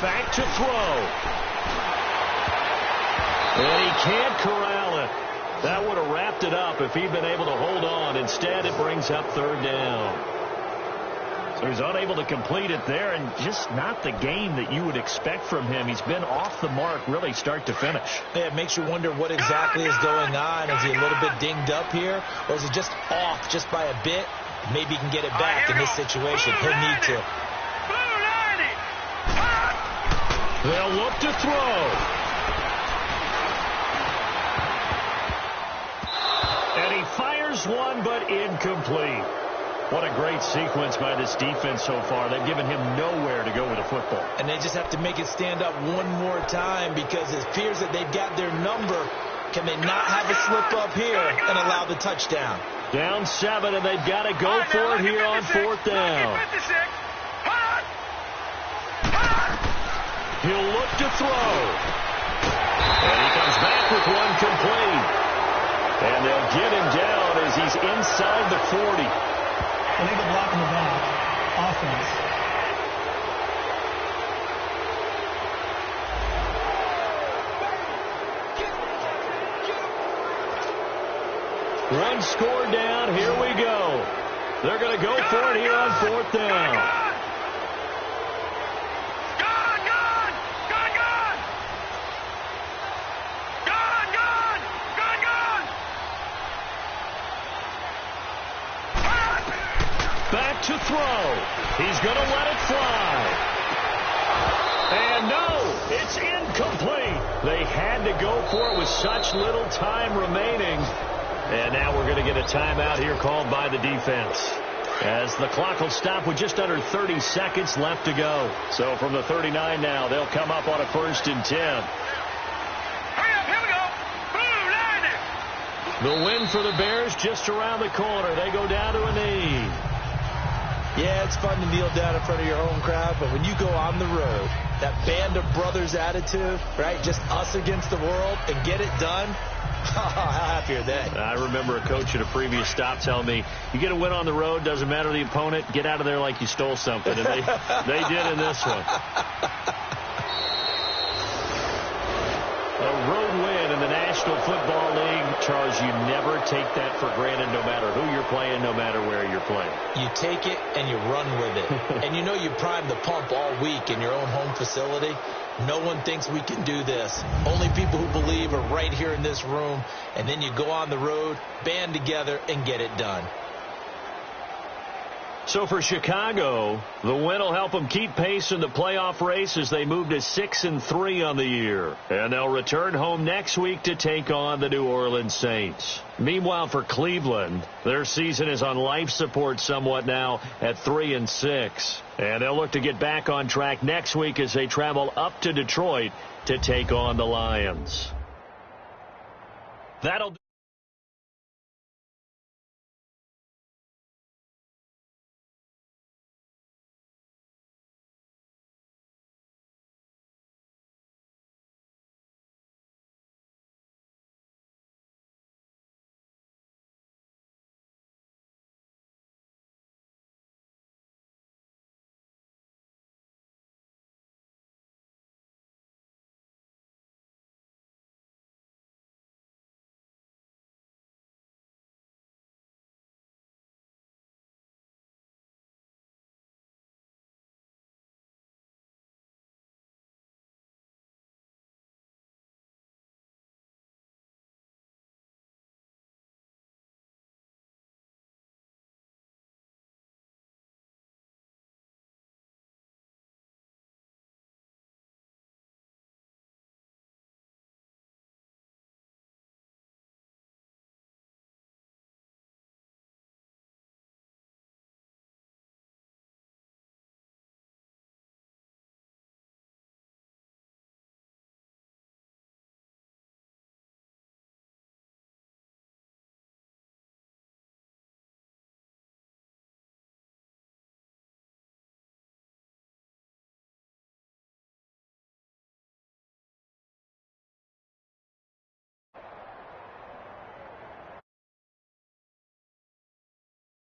Back to throw. And he can't corral it. That would have wrapped it up if he'd been able to hold on. Instead, it brings up 3rd down. So he's unable to complete it there, and just not the game that you would expect from him. He's been off the mark really start to finish. Yeah, it makes you wonder what exactly is going on. Is he a little bit dinged up here, or is it just off just by a bit? Maybe he can get it back in this situation. He'll need to. They'll look to throw. And he fires one, but incomplete. What a great sequence by this defense so far. They've given him nowhere to go with the football. And they just have to make it stand up one more time because it appears that they've got their number. Can they not have a slip up here and allow the touchdown? Down 7, and they've got to go for it here on 4th down. He'll look to throw. And he comes back with one complete. And they'll get him down as he's inside the 40. Illegal block in the back. Offense. One score down. Here we go. They're going to go for it here on 4th down. Back to throw. He's going to let it fly. And no, it's incomplete. They had to go for it with such little time remaining. And now we're going to get a timeout here called by the defense, as the clock will stop with just under 30 seconds left to go. So from the 39 now, they'll come up on a 1st and 10. Hurry up, here we go. Boom, The win for the Bears just around the corner. They go down to a knee. Yeah, it's fun to kneel down in front of your home crowd, but when you go on the road, that band of brothers attitude, right? Just us against the world and get it done. How happy are they? I remember a coach at a previous stop telling me, you get a win on the road, doesn't matter the opponent, get out of there like you stole something. And they did in this one. A road win in the National Football League. Charles, you never take that for granted no matter who you're playing, no matter where you're playing. You take it and you run with it. And you know you prime the pump all week in your own home facility. No one thinks we can do this. Only people who believe are right here in this room. And then you go on the road, band together, and get it done. So for Chicago, the win will help them keep pace in the playoff race as they move to 6-3 on the year. And they'll return home next week to take on the New Orleans Saints. Meanwhile, for Cleveland, their season is on life support somewhat now at 3-6. And they'll look to get back on track next week as they travel up to Detroit to take on the Lions. That'll do